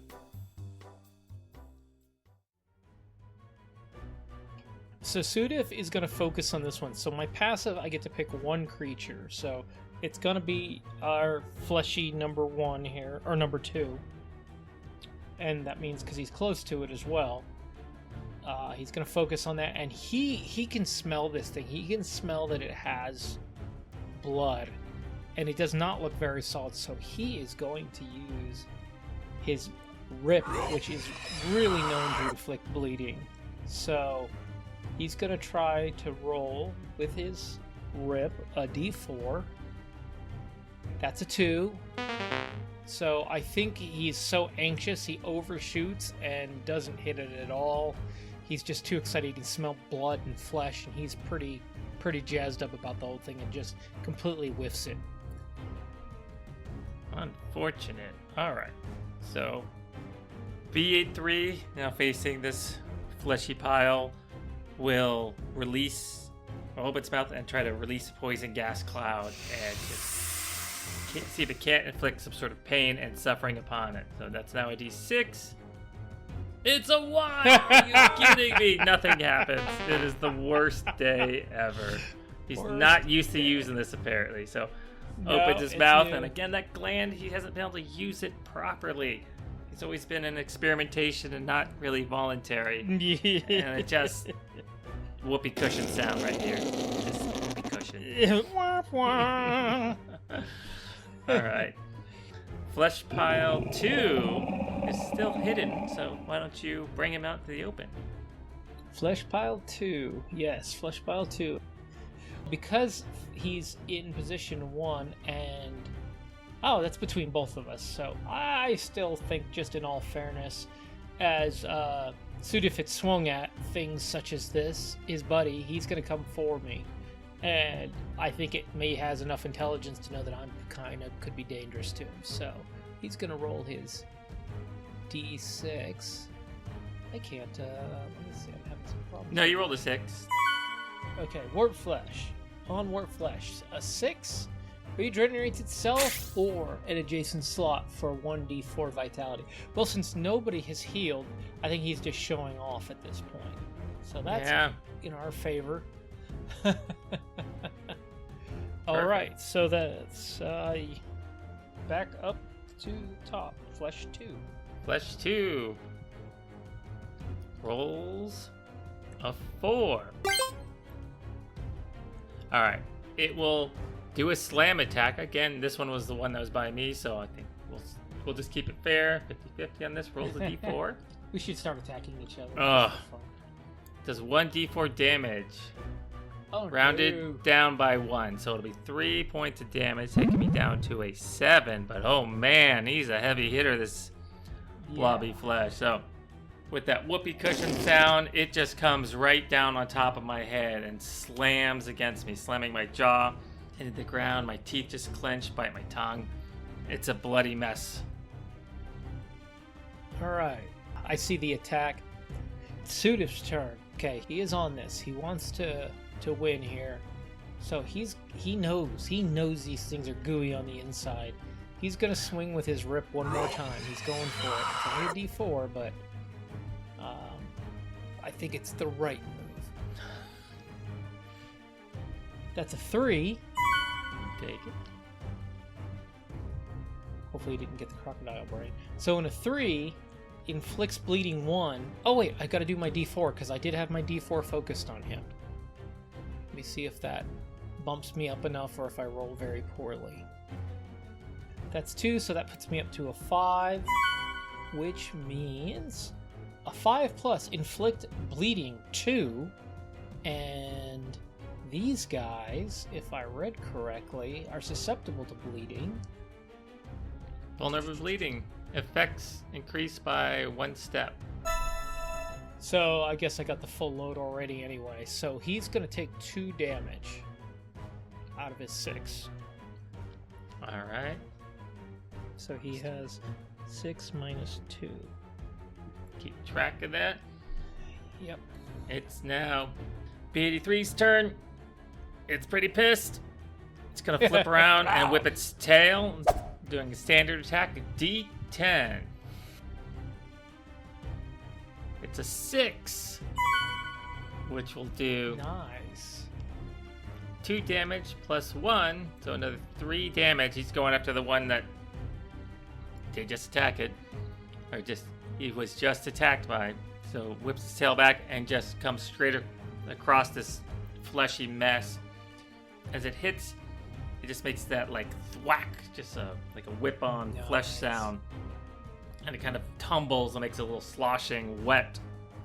So Sudif is going to focus on this one. So my passive, I get to pick one creature. So it's going to be our fleshy number 1 here, or number 2. And that means because he's close to it as well. He's going to focus on that, and he can smell this thing. He can smell that it has blood, and it does not look very solid. So he is going to use his rip, which is really known to inflict bleeding. So he's going to try to roll with his rip a d4. That's a 2. So I think he's so anxious he overshoots and doesn't hit it at all. He's just too excited. He can smell blood and flesh, and he's pretty jazzed up about the whole thing and just completely whiffs it. Unfortunate. Alright. So B83, now facing this fleshy pile, will release, open its mouth and try to release a poison gas cloud and just see if it can't inflict some sort of pain and suffering upon it. So that's now a D6. It's a 1! Are you kidding me? Nothing happens. It is the worst day ever. He's not used to using this apparently. So opens his mouth, and again that gland, he hasn't been able to use it properly. It's always been an experimentation and not really voluntary. And it just whoopee cushion sound right here. Just whoopee cushion. Alright. Flesh pile 2 is still hidden, so why don't you bring him out to the open? Flesh pile 2. Yes, flesh pile 2. Because he's in position 1 and... Oh, that's between both of us. So I still think, just in all fairness, as Sudif had swung at things such as this, his buddy, he's going to come for me. And I think it may has enough intelligence to know that I'm kind of could be dangerous to him. So he's going to roll his D6. I can't, let me see, I'm having some problems. No, you rolled a 6. Okay, Warp Flesh. On Warp Flesh, a 6 regenerates itself or an adjacent slot for 1d4 vitality. Well, since nobody has healed, I think he's just showing off at this point. So that's in our favor. Alright, so that's back up to top. Flesh 2. Flesh 2 rolls a 4. Alright, it will do a slam attack. Again, this one was the one that was by me, so I think we'll just keep it fair. 50-50 on this. Rolls a d4. We should start attacking each other. Ugh. Does 1d4 damage. Oh, Rounded down by 1, so it'll be 3 points of damage, taking me down to a 7. But oh man, he's a heavy hitter, this blobby flesh. So with that whoopee cushion sound, it just comes right down on top of my head and slams against me, slamming my jaw into the ground. My teeth just clench, bite my tongue. It's a bloody mess. Alright, I see the attack. Sudif's turn. Okay, he is on this. He wants to win here. So he knows these things are gooey on the inside. He's gonna swing with his rip one more time. He's going for it. It's only a d4, but I think it's the right move. That's a 3. Take it. Hopefully he didn't get the crocodile brain. So in a 3, inflicts bleeding 1. Oh wait, I gotta do my D4 because I did have my D4 focused on him. Let me see if that bumps me up enough or if I roll very poorly. That's 2, so that puts me up to a 5, which means a 5 plus inflict bleeding 2, and these guys, if I read correctly, are susceptible to bleeding. Vulnerable bleeding. Effects increased by 1 step. So I guess I got the full load already anyway. So he's going to take 2 damage out of his 6. All right. So he has 6 minus 2. Keep track of that. Yep. It's now B83's turn. It's pretty pissed. It's going to flip around and whip its tail, doing a standard attack, D10. It's a 6, which will do Nice. 2 damage plus 1, so another 3 damage. He's going after the one that did just attack it, or he was just attacked by. So whips his tail back and just comes straight across this fleshy mess. As it hits, it just makes that like thwack, just like a whip-on flesh sound, and it kind of tumbles and makes a little sloshing, wet,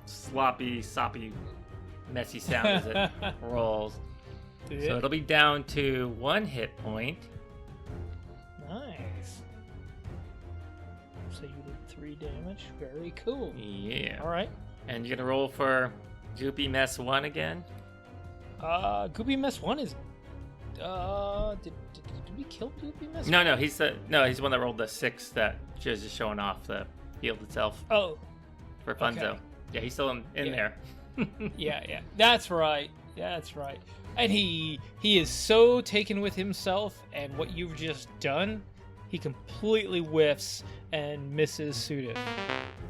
sloppy, soppy, messy sound as it rolls. So it'll be down to 1 hit point. Nice. So you did 3 damage. Very cool. Yeah. All right. And you're gonna roll for Goopy Mess 1 again. Goopy Mess 1 is. Did we kill Goopy Mess? No, he's the one that rolled the 6 that she was just showing off the healed itself. Oh. For Funzo. Okay. Yeah, he's still in there. Yeah. That's right. And he is so taken with himself and what you've just done, he completely whiffs and misses Sudif.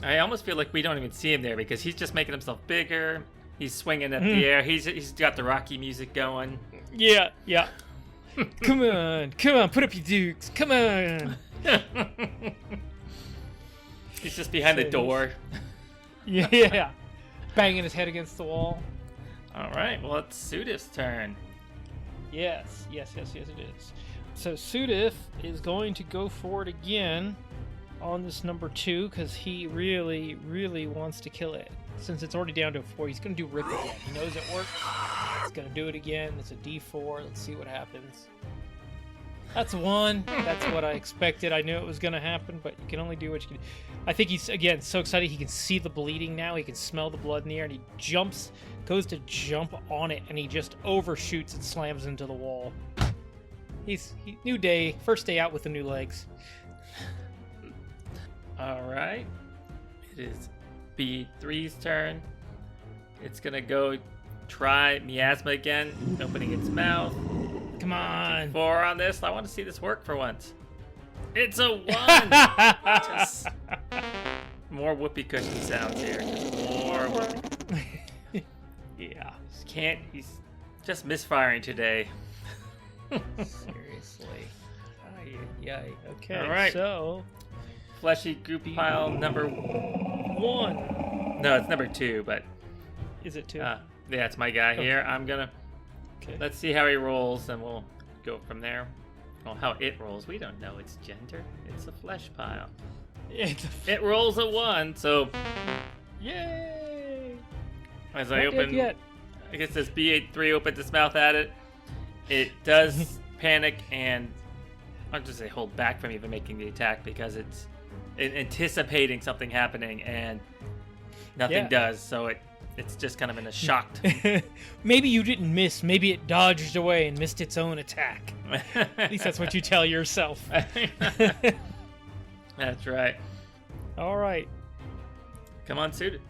I almost feel like we don't even see him there because he's just making himself bigger. He's swinging up the air. He's got the Rocky music going. Yeah. Come on, put up your dukes. Come on. He's just behind the door. Yeah. Banging his head against the wall. All right, well, it's Sudif's turn. Yes, it is. So Sudif is going to go for it again on this number 2 because he really, really wants to kill it. Since it's already down to a 4, he's going to do Rip again. He knows it works. He's going to do it again. It's a D4. Let's see what happens. That's 1. That's what I expected. I knew it was going to happen, but you can only do what you can do. I think he's, again, so excited. He can see the bleeding now. He can smell the blood in the air, and he goes to jump on it, and he just overshoots and slams into the wall. New day. First day out with the new legs. All right. It is B3's turn. It's going to go try Miasma again, opening its mouth. Come on. 4 on this. I want to see this work for once. It's a 1. Just more whoopee cushion sounds here. More whoopee. Yeah. He's just misfiring today. Seriously. Yay. Okay. All right. So, fleshy goop pile number 1. No, it's number 2, but is it 2? Yeah, it's my guy here. I'm gonna. Okay. Let's see how he rolls, and we'll go from there. Well, how it rolls, we don't know its gender. It's a flesh pile. It rolls a 1, so. Yay! As I open, I guess this B83 opens its mouth at it. It does panic and I'll just say hold back from even making the attack because it's anticipating something happening and nothing does. So it's just kind of in a shocked. Maybe you didn't miss. Maybe it dodged away and missed its own attack. At least that's what you tell yourself. That's right. All right. Come on, Suited.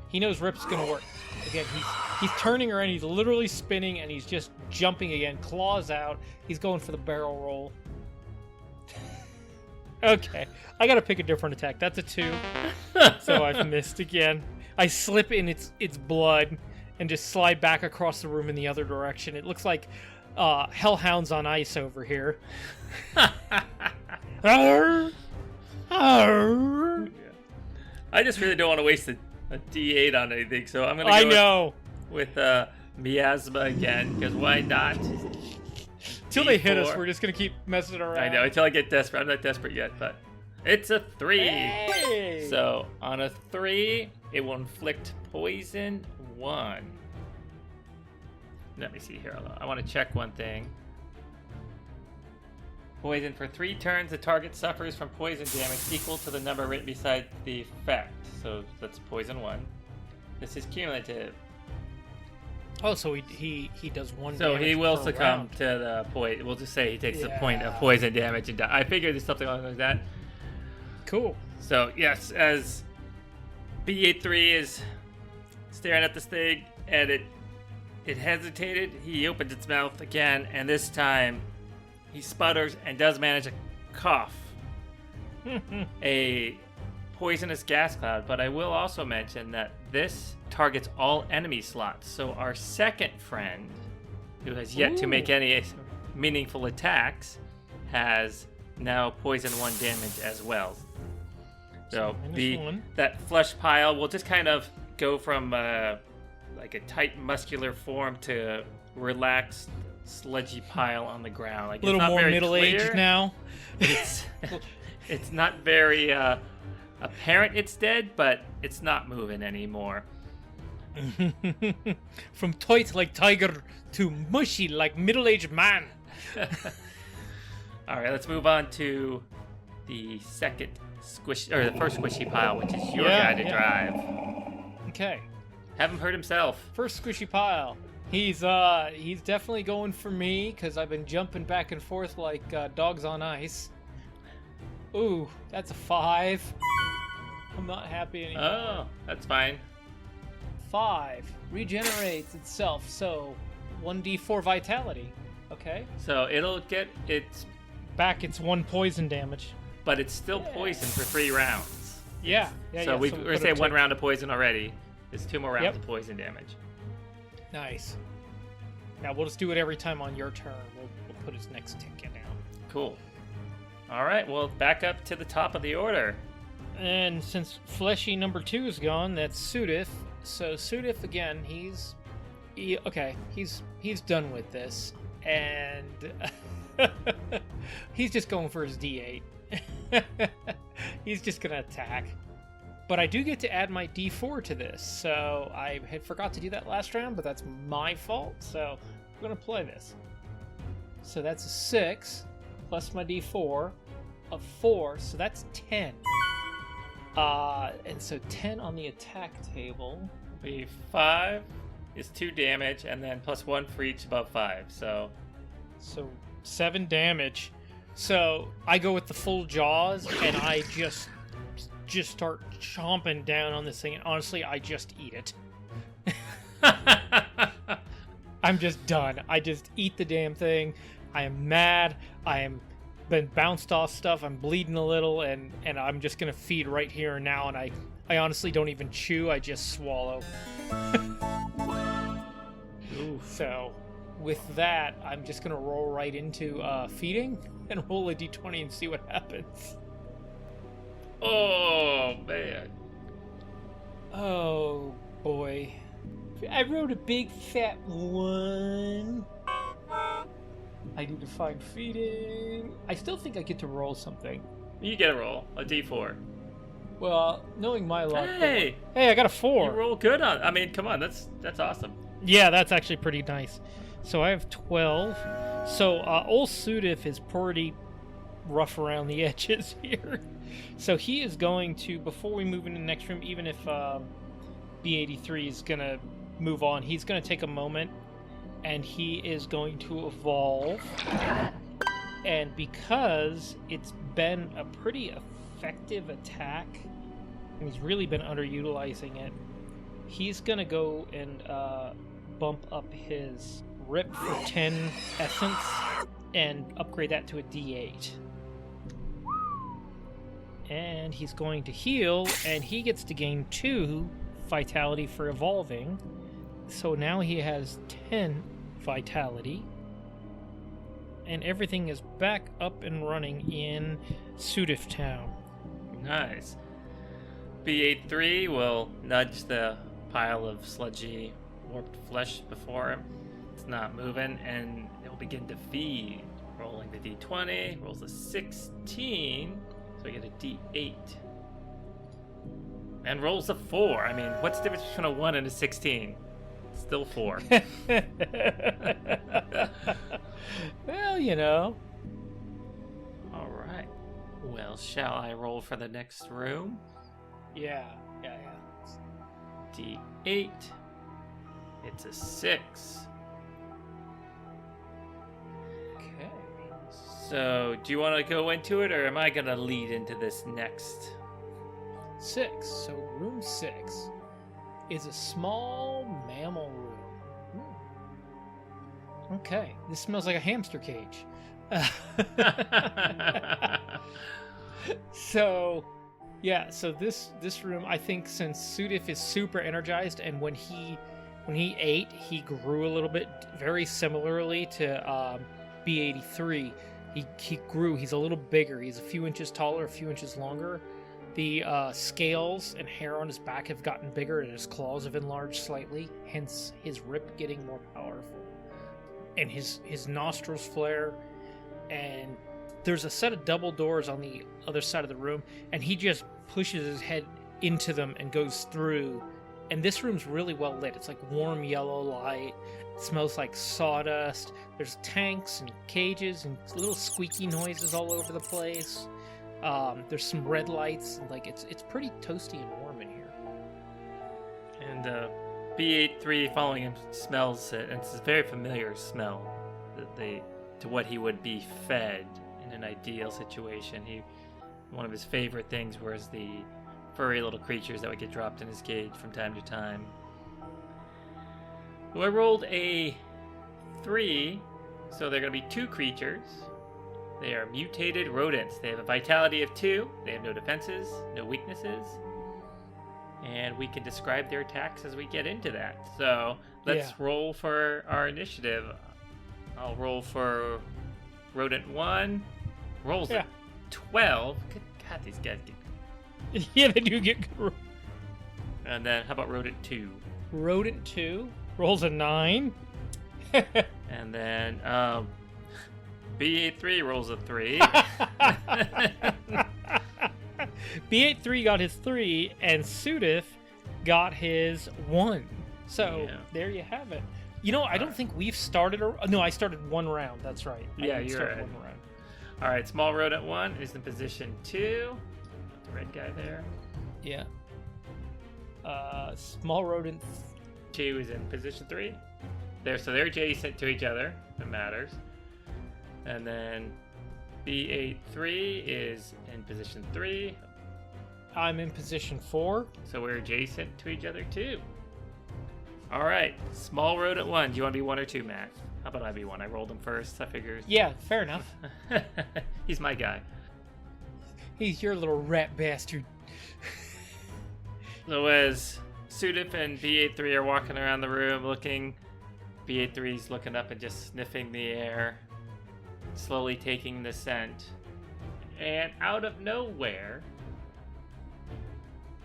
He knows Rip's going to work. Again, he's turning around. He's literally spinning, and he's just jumping again. Claws out. He's going for the barrel roll. Okay. I got to pick a different attack. That's a 2. So I've missed again. I slip in its blood and just slide back across the room in the other direction. It looks like hellhounds on ice over here. Arr! Arr! I just really don't want to waste a D8 on anything, so I'm going to go with Miasma again, because why not? Till they hit us, we're just going to keep messing around. I know, until I get desperate. I'm not desperate yet, but it's a 3. Hey! So on a 3, it will inflict poison 1. Let me see here. I want to check one thing. Poison for 3 turns, the target suffers from poison damage equal to the number written beside the effect. So that's poison 1. This is cumulative. Oh, so he does 1 So damage he will per succumb round. to the poison. We'll just say he takes a point of poison damage and die. I figured there's something like that. Cool. So yes, as B83 is staring at this thing and it hesitated, he opens its mouth again, and this time he sputters and does manage a cough. A poisonous gas cloud, but I will also mention that this targets all enemy slots. So our second friend, who has yet to make any meaningful attacks, has now poison 1 damage as well. So that flesh pile will just kind of go from like a tight muscular form to relaxed sludgy pile on the ground. Like, a little more middle-aged now. It's not very apparent it's dead, but it's not moving anymore. From tight like tiger to mushy like middle-aged man. All right, let's move on to the second the first squishy pile, which is your guy to drive. Okay. Have him hurt himself. First squishy pile. He's definitely going for me because I've been jumping back and forth like dogs on ice. Ooh, that's a 5. I'm not happy anymore. Oh, that's fine. 5 regenerates itself, so 1d4 vitality. Okay. So it'll get its back. It's 1 poison damage, but it's still poison for 3 rounds. Yeah. So we're gonna say 1 round of poison already. It's 2 more rounds of poison damage. Nice. Now we'll just do it every time on your turn. We'll put his next ticket down. Cool. All right. Well, back up to the top of the order. And since fleshy number 2 is gone, that's Sudith. So Sudith again. He's done with this, and he's just going for his D8. He's just gonna attack. But I do get to add my D4 to this, so I had forgot to do that last round, but that's my fault, so I'm going to play this. So that's a 6, plus my D4, of 4, so that's 10. And so 10 on the attack table. Will be 5 is 2 damage, and then plus 1 for each above 5, so 7 damage. So I go with the full jaws, and I just start chomping down on this thing, and honestly, I just eat it. I'm just done. I just eat the damn thing. I am mad. I am been bounced off stuff. I'm bleeding a little, and I'm just gonna feed right here and now, and I honestly don't even chew. I just swallow. So with that, I'm just gonna roll right into feeding and roll a d20 and see what happens. Oh, man. Oh, boy. I wrote a big fat 1. I need to find feeding. I still think I get to roll something. You get a roll. A D4. Well, knowing my luck... Hey, I got a 4. You roll good on... I mean, come on. That's awesome. Yeah, that's actually pretty nice. So I have 12. So old Sudif is pretty rough around the edges here. So he is going to, before we move into the next room, even if B83 is going to move on, he's going to take a moment, and he is going to evolve. And because it's been a pretty effective attack, and he's really been underutilizing it, he's going to go and bump up his Rip for 10 Essence and upgrade that to a D8. And he's going to heal, and he gets to gain 2 vitality for evolving. So now he has 10 vitality. and everything is back up and running in Sudif Town. Nice. B83 will nudge the pile of sludgy, warped flesh before him. It's not moving, and it will begin to feed. Rolling the D20, rolls a 16, so we get a D8. And rolls a 4. I mean, what's the difference between a 1 and a 16? Still 4. Well, you know. All right. Well, shall I roll for the next room? Yeah. D8. It's a 6. Okay. So, do you want to go into it, or am I going to lead into this next? 6. So room 6 is a small mammal room. Okay. This smells like a hamster cage. So this room, I think, since Sudif is super energized, and when he ate, he grew a little bit, very similarly to B83. He grew. He's a little bigger. He's a few inches taller, a few inches longer. The scales and hair on his back have gotten bigger, and his claws have enlarged slightly. Hence, his rip getting more powerful, and his nostrils flare. And there's a set of double doors on the other side of the room, and he just pushes his head into them and goes through. And this room's really well lit. It's like warm yellow light. It smells like sawdust. There's tanks and cages and little squeaky noises all over the place. There's some red lights, and like it's pretty toasty and warm in here. And B83 following him smells it, and it's a very familiar smell to what he would be fed in an ideal situation. One of his favorite things was the furry little creatures that would get dropped in his cage from time to time. Well, I rolled a 3, so they're going to be 2 creatures. They are mutated rodents. They have a vitality of 2. They have no defenses, no weaknesses. And we can describe their attacks as we get into that. So let's roll for our initiative. I'll roll for rodent 1. Rolls a 12. Good God, these guys get... Yeah, they do get good. And then how about rodent 2? Rodent 2 rolls a 9. And then B83 rolls a 3. B83 got his 3, and Sudif got his 1. So there you have it. You know, I don't think we've started. No, I started 1 round. That's right. Yeah, you're right. 1 round. All right, small rodent 1 is in position 2. The red guy there. Yeah. Small rodent 2 is in position 3. So they're adjacent to each other. That matters. And then B83 is in position 3. I'm in position 4. So we're adjacent to each other too. All right, small rodent 1. Do you want to be 1 or 2, Matt? How about I be 1? I rolled him first. I figure. Yeah, fair enough. He's my guy. He's your little rat bastard. So as Sudif and B83 are walking around the room looking, B83's looking up and just sniffing the air, slowly taking the scent. And out of nowhere,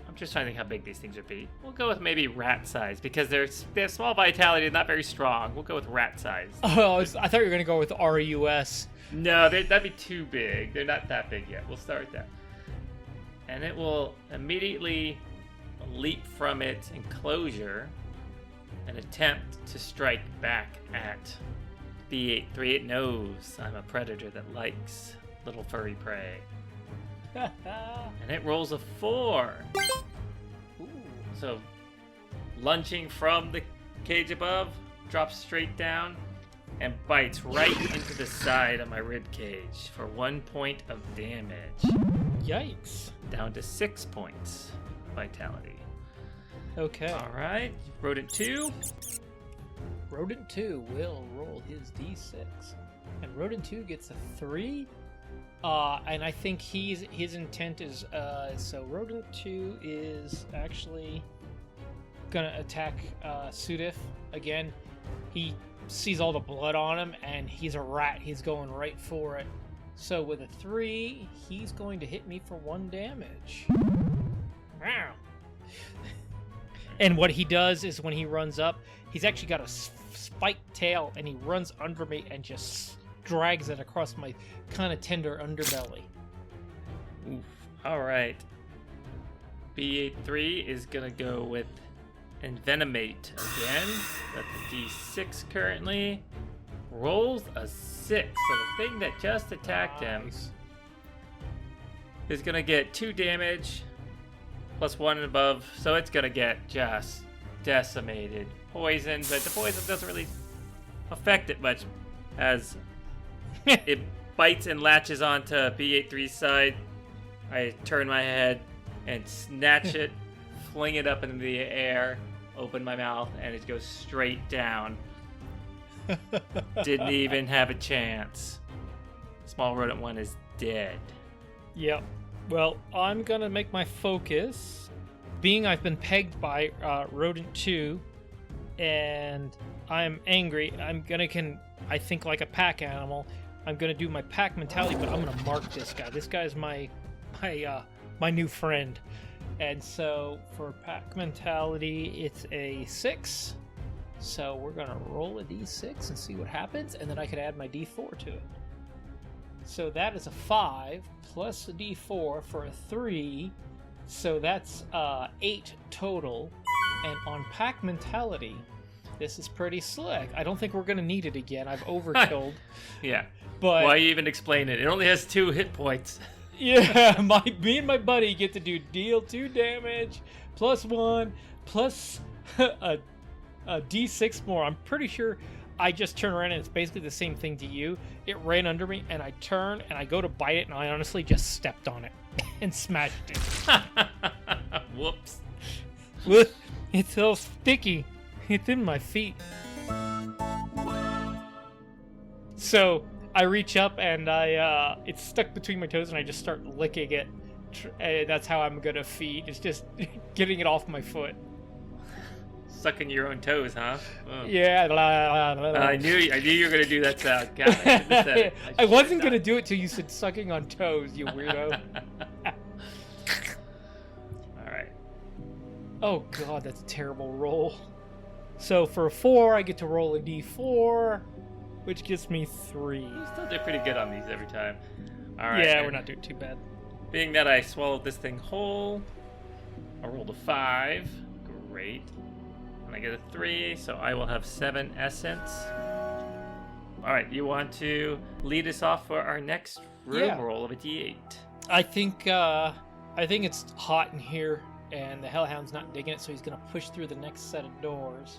I'm just trying to think how big these things would be. We'll go with maybe rat size, because they have small vitality and not very strong. We'll go with rat size. Oh, I thought you were going to go with RUS. No, that'd be too big. They're not that big yet. We'll start with that. And it will immediately leap from its enclosure and attempt to strike back at B83. It knows I'm a predator that likes little furry prey. And it rolls a 4. Ooh. So, lunging from the cage above, drops straight down and bites right into the side of my rib cage for 1 point of damage. Yikes. Down to 6 points vitality. Okay. All right, rodent 2. Rodent 2 will roll his d6. And Rodent 2 gets a 3. And I think his intent is, so Rodent 2 is actually gonna attack Sudif again. he sees all the blood on him, and he's a rat. He's going right for it. So with a 3, he's going to hit me for 1 damage. Wow. And what he does is when he runs up, he's actually got a spiked tail, and he runs under me and just drags it across my kind of tender underbelly. Oof. All right. BA3 is going to go with Envenomate again. That's a D6 currently. Rolls a 6. So the thing that just attacked him is going to get 2 damage plus 1 and above. So it's going to get just decimated. Poisoned, but the poison doesn't really affect it much as it bites and latches onto B83's side. I turn my head and snatch it, fling it up into the air, open my mouth, and it goes straight down. Didn't even have a chance. Small rodent 1 is dead. Yep. Well, I'm gonna make my focus. Being I've been pegged by rodent 2, and I'm angry, I think like a pack animal. I'm gonna do my pack mentality, but I'm gonna mark this guy. This guy's my new friend. And so for pack mentality, it's a 6. So we're gonna roll a d6 and see what happens, and then I could add my d4 to it. So that is a 5 plus a d4 for a 3. So that's 8 total. And on pack mentality, this is pretty slick. I don't think we're gonna need it again. I've overkilled. Yeah. But why even explain it? It only has 2 hit points. Yeah, me and my buddy get to deal 2 damage, plus 1, plus a d6 more. I'm pretty sure I just turn around and it's basically the same thing to you. It ran under me, and I turn and I go to bite it, and I honestly just stepped on it and smashed it. Whoops. It's all sticky. It's in my feet. So I reach up and it's stuck between my toes, and I just start licking it. That's how I'm gonna feed. It's just getting it off my foot. Sucking your own toes, huh? Oh. Yeah. I knew you were gonna do that sound. God, I shouldn't have said it. I wasn't gonna do it till you said sucking on toes, you weirdo. All right. Oh god, that's a terrible roll. So for a 4, I get to roll a d4, which gives me 3. You still do pretty good on these every time. All right. Yeah, we're not doing too bad. Being that I swallowed this thing whole, I rolled a 5. Great. And I get a 3, so I will have 7 essence. All right, you want to lead us off for our next room roll of a d8? I think it's hot in here, and the Hellhound's not digging it, so he's gonna push through the next set of doors.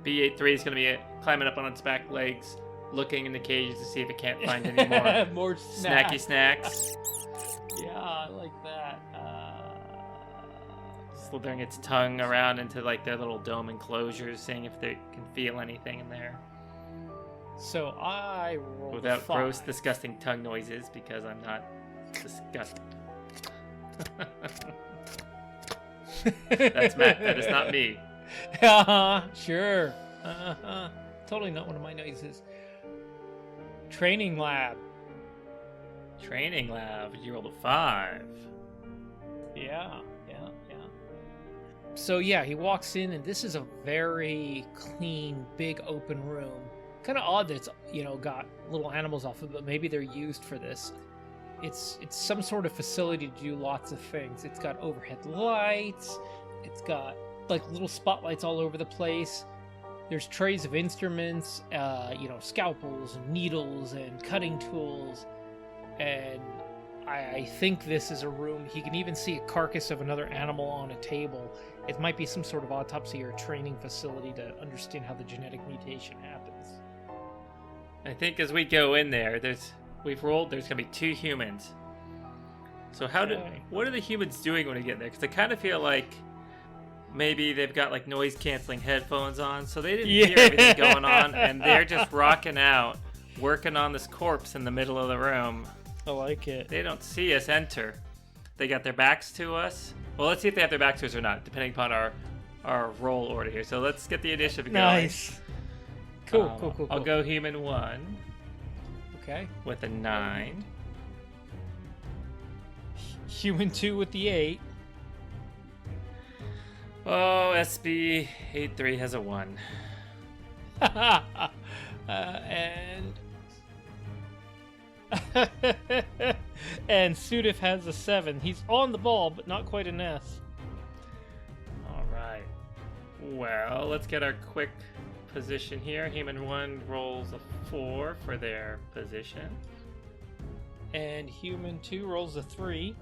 B83 is going to be climbing up on its back legs, looking in the cages to see if it can't find any more more snacky snacks. Yeah, I like that. Slithering its tongue around into like their little dome enclosures, seeing if they can feel anything in there. So I roll without 5. gross, disgusting tongue noises, because I'm not disgusting. That's Matt. That is not me. Sure. Totally not one of my noises. Training lab. Training lab. You rolled a 5. Yeah. So yeah, he walks in, and this is a very clean, big open room. Kind of odd that it's, got little animals off of it, but maybe they're used for this. It's some sort of facility to do lots of things. It's got overhead lights. It's got like little spotlights all over the place. There's trays of instruments, scalpels and needles and cutting tools. And I think this is a room. He can even see a carcass of another animal on a table. It might be some sort of autopsy or training facility to understand how the genetic mutation happens. I think as we go in there, we've rolled, there's going to be 2 humans. So what are the humans doing when we get there? Because I kind of feel like maybe they've got like noise canceling headphones on, so they didn't hear everything going on, and they're just rocking out, working on this corpse in the middle of the room. I like it. They don't see us enter. They got their backs to us. Well, let's see if they have their backs to us or not, depending upon our roll order here. So let's get the initiative going. Nice. Cool. I'll go human 1 Okay. with a 9. Human 2 with the 8. Oh, SB 83 has a 1. And and Sudif has a 7. He's on the ball, but not quite an S. All right. Well, let's get our quick position here. Human 1 rolls a 4 for their position. And Human 2 rolls a 3.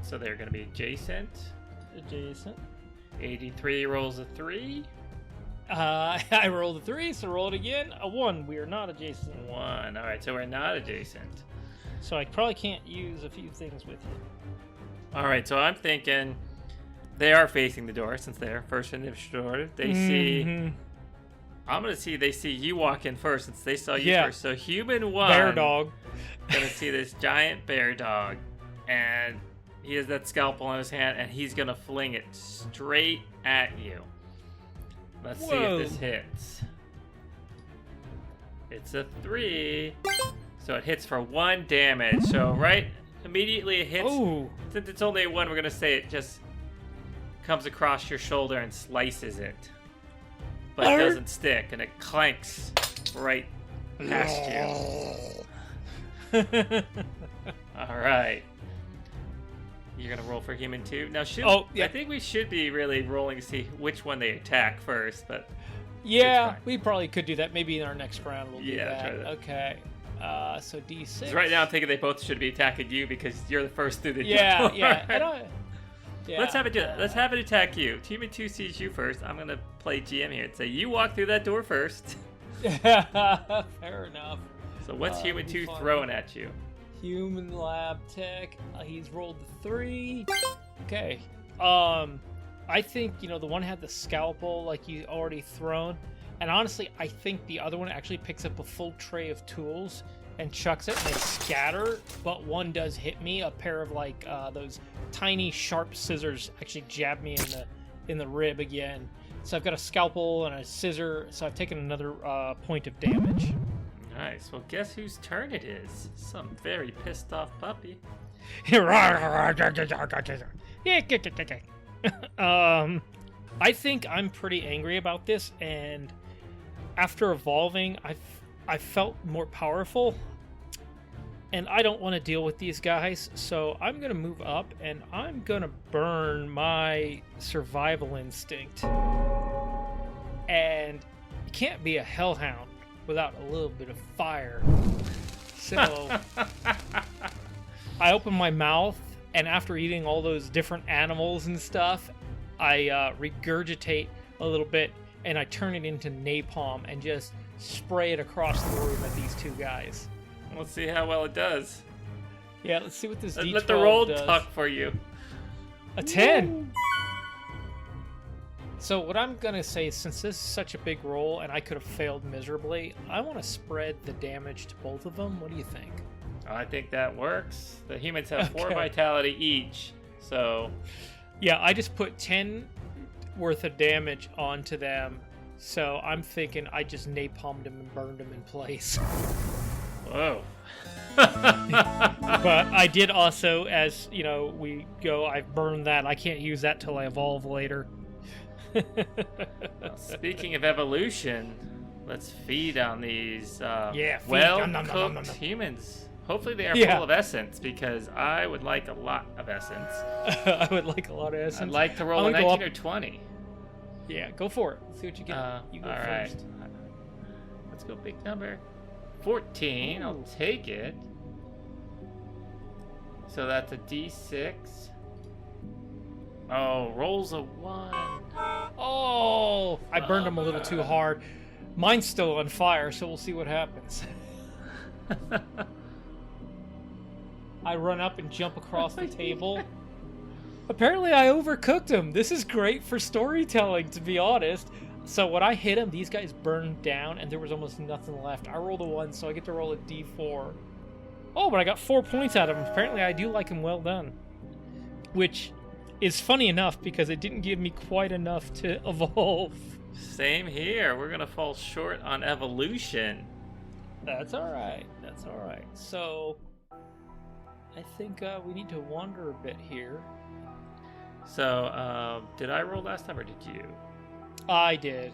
So they're going to be adjacent. 83 rolls a 3. I rolled a 3, so roll it again. A 1. We are not adjacent. 1. All right, so we're not adjacent. So I probably can't use a few things with you. All right, so I'm thinking they are facing the door since they're first initiative order. They see. I'm gonna see. They see you walk in first since they saw you first. So human 1, bear dog, gonna see this giant bear dog, and he has that scalpel in his hand, and he's gonna fling it straight at you. Let's see if this hits. It's a 3, so it hits for 1 damage. So right immediately it hits. Ooh. Since it's only a 1, we're gonna say it just comes across your shoulder and slices it, but it doesn't stick, and it clanks right past you. All right. You're gonna roll for human 2 now. I think we should be really rolling to see which one they attack first, but yeah, we probably could do that. Maybe in our next round we'll do that. Try that. Okay. So D6. Right now I'm thinking they both should be attacking you because you're the first through the door. Yeah. Let's have it do that. Let's have it attack you. Human 2 sees you first. I'm gonna play GM here and say you walk through that door first. Fair enough. So what's human 2 throwing at you? Human lab tech. He's rolled the 3. Okay. I think the one had the scalpel like you already thrown, and honestly, I think the other one actually picks up a full tray of tools and chucks it, and they scatter. But one does hit me. A pair of like those tiny sharp scissors actually jab me in the rib again. So I've got a scalpel and a scissor. So I've taken another point of damage. Nice. Well, guess whose turn it is? Some very pissed off puppy. I think I'm pretty angry about this, and after evolving, I felt more powerful, and I don't want to deal with these guys, so I'm gonna move up, and I'm gonna burn my survival instinct. And you can't be a hellhound without a little bit of fire. So I open my mouth, and after eating all those different animals and stuff, I regurgitate a little bit, and I turn it into napalm and just spray it across the room at these 2 guys. Let's see how well it does. Yeah, let's see what this D12 Let the roll does. talk for you. A 10! Woo! So what I'm going to say, since this is such a big roll and I could have failed miserably, I want to spread the damage to both of them. What do you think? I think that works. The humans have 4 vitality each, so... Yeah, I just put 10 worth of damage onto them, so I'm thinking I just napalmed them and burned them in place. Whoa. But I did also, as we go, I've burned that. I can't use that till I evolve later. Well, speaking of evolution, let's feed on these feed. well-cooked humans. Hopefully they are full of essence, because I would like a lot of essence. I would like a lot of essence. I'd like to roll a 19 or 20. Yeah, go for it. Let's see what you get. You go all first. Right. Let's go big number. 14. Ooh. I'll take it. So that's a D6. Oh, rolls a 1. Oh, I burned him a little too hard. Mine's still on fire, so we'll see what happens. I run up and jump across the table. Apparently I overcooked him. This is great for storytelling, to be honest. So when I hit him, these guys burned down and there was almost nothing left. I rolled a 1, so I get to roll a D4. Oh, but I got 4 points out of him. Apparently I do like him well done. Which is funny enough because it didn't give me quite enough to evolve. Same here. We're gonna fall short on evolution. That's all right. That's all right. So, I think we need to wander a bit here. So, did I roll last time or did you? I did.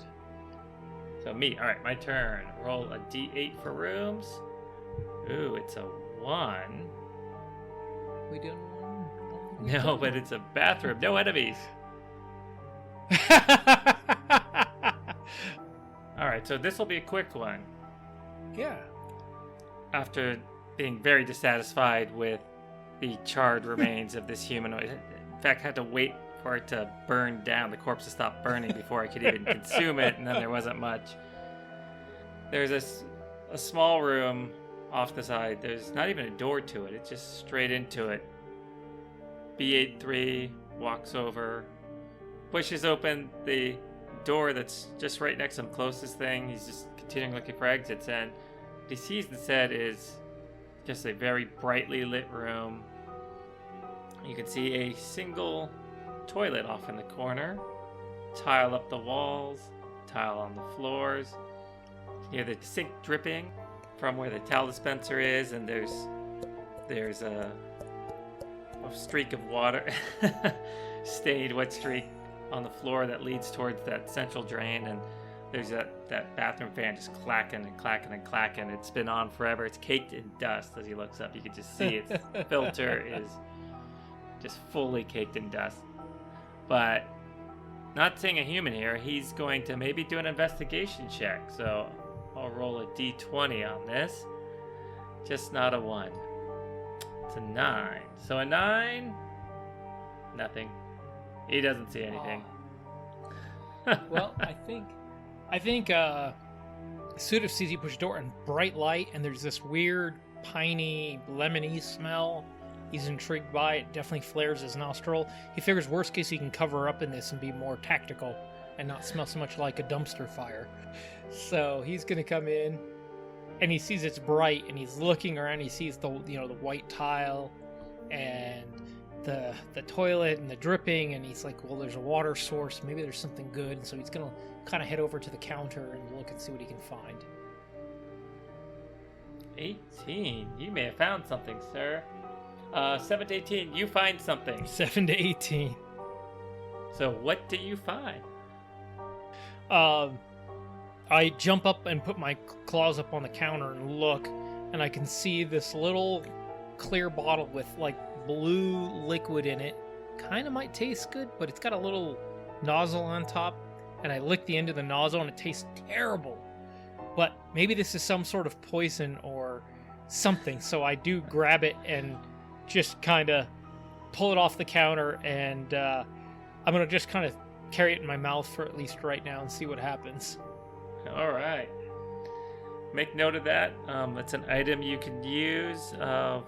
So me. All right, my turn. Roll a d8 for rooms. Ooh, it's a 1. We done one? No, but it's a bathroom. No enemies. All right, so this will be a quick one. Yeah. After being very dissatisfied with the charred remains of this humanoid, in fact, had to wait for it to burn down, the corpse to stop burning before I could even consume it, and then there wasn't much. There's a small room off the side. There's not even a door to it. It's just straight into it. B83 walks over, pushes open the door that's just right next to him, closest thing. He's just continuing looking for exits, and what he sees instead is just a very brightly lit room. You can see a single toilet off in the corner, tile up the walls, tile on the floors. You hear the sink dripping from where the towel dispenser is, and there's a streak of water, stained wet streak on the floor that leads towards that central drain, and there's that bathroom fan just clacking and clacking and clacking. It's been on forever. It's caked in dust. As he looks up, you can just see its filter is just fully caked in dust. But not seeing a human here, he's going to maybe do an investigation check. So I'll roll a d20 on this. Just not a 1. It's a 9. So a 9, nothing. He doesn't see anything. Well, I think Sudif sees you push the door and bright light, and there's this weird piney lemony smell. He's intrigued by it. Definitely flares his nostril. He figures worst case he can cover up in this and be more tactical and not smell so much like a dumpster fire. So he's gonna come in, and he sees it's bright, and he's looking around. He sees the white tile and the toilet and the dripping, and he's like, well, there's a water source. Maybe there's something good. And so he's gonna kind of head over to the counter and look and see what he can find. 18. You may have found something, sir. 7 to 18. You find something. 7 to 18. So what do you find? I jump up and put my claws up on the counter and look, and I can see this little clear bottle with like blue liquid in it. Kind of might taste good, but it's got a little nozzle on top, and I lick the end of the nozzle and it tastes terrible. But maybe this is some sort of poison or something, so I do grab it and just kind of pull it off the counter, and I'm going to just kind of carry it in my mouth for at least right now and see what happens. All right. Make note of that. It's an item you can use. How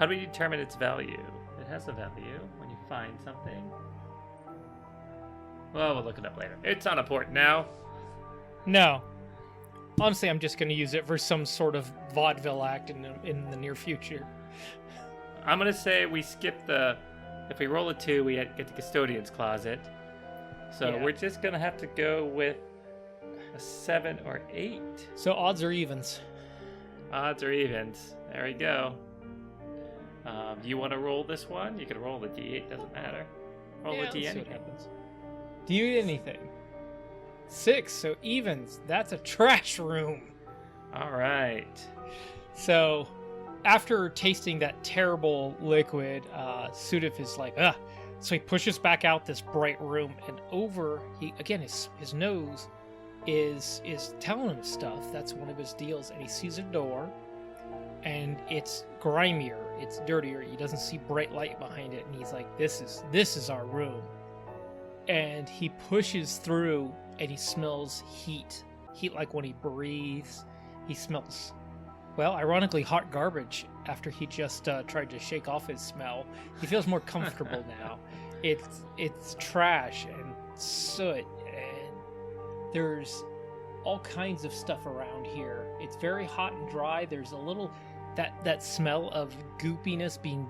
do we determine its value? It has a value when you find something. Well, we'll look it up later. It's not important now. No. Honestly, I'm just going to use it for some sort of vaudeville act in the near future. I'm going to say we skip if we roll a 2, we get the custodian's closet. So Yeah. we're just going to have to go with a 7 or 8. So odds or evens? Odds or evens. There we go. You want to roll this one? You can roll the d8, doesn't matter. Roll Yeah, the d let's see what anything. happens. Do you eat anything? 6, so evens. That's a trash room. All right. So, after tasting that terrible liquid, Sudif is like, ugh. So he pushes back out this bright room, and over, his nose is telling him stuff. That's one of his deals, and he sees a door, and it's grimier, it's dirtier. He doesn't see bright light behind it, and he's like, this is our room. And he pushes through, and he smells heat like when he breathes. He smells, well, ironically, hot garbage after he just tried to shake off his smell. He feels more comfortable now. It's trash and soot, and there's all kinds of stuff around here. It's very hot and dry. There's a little that smell of goopiness being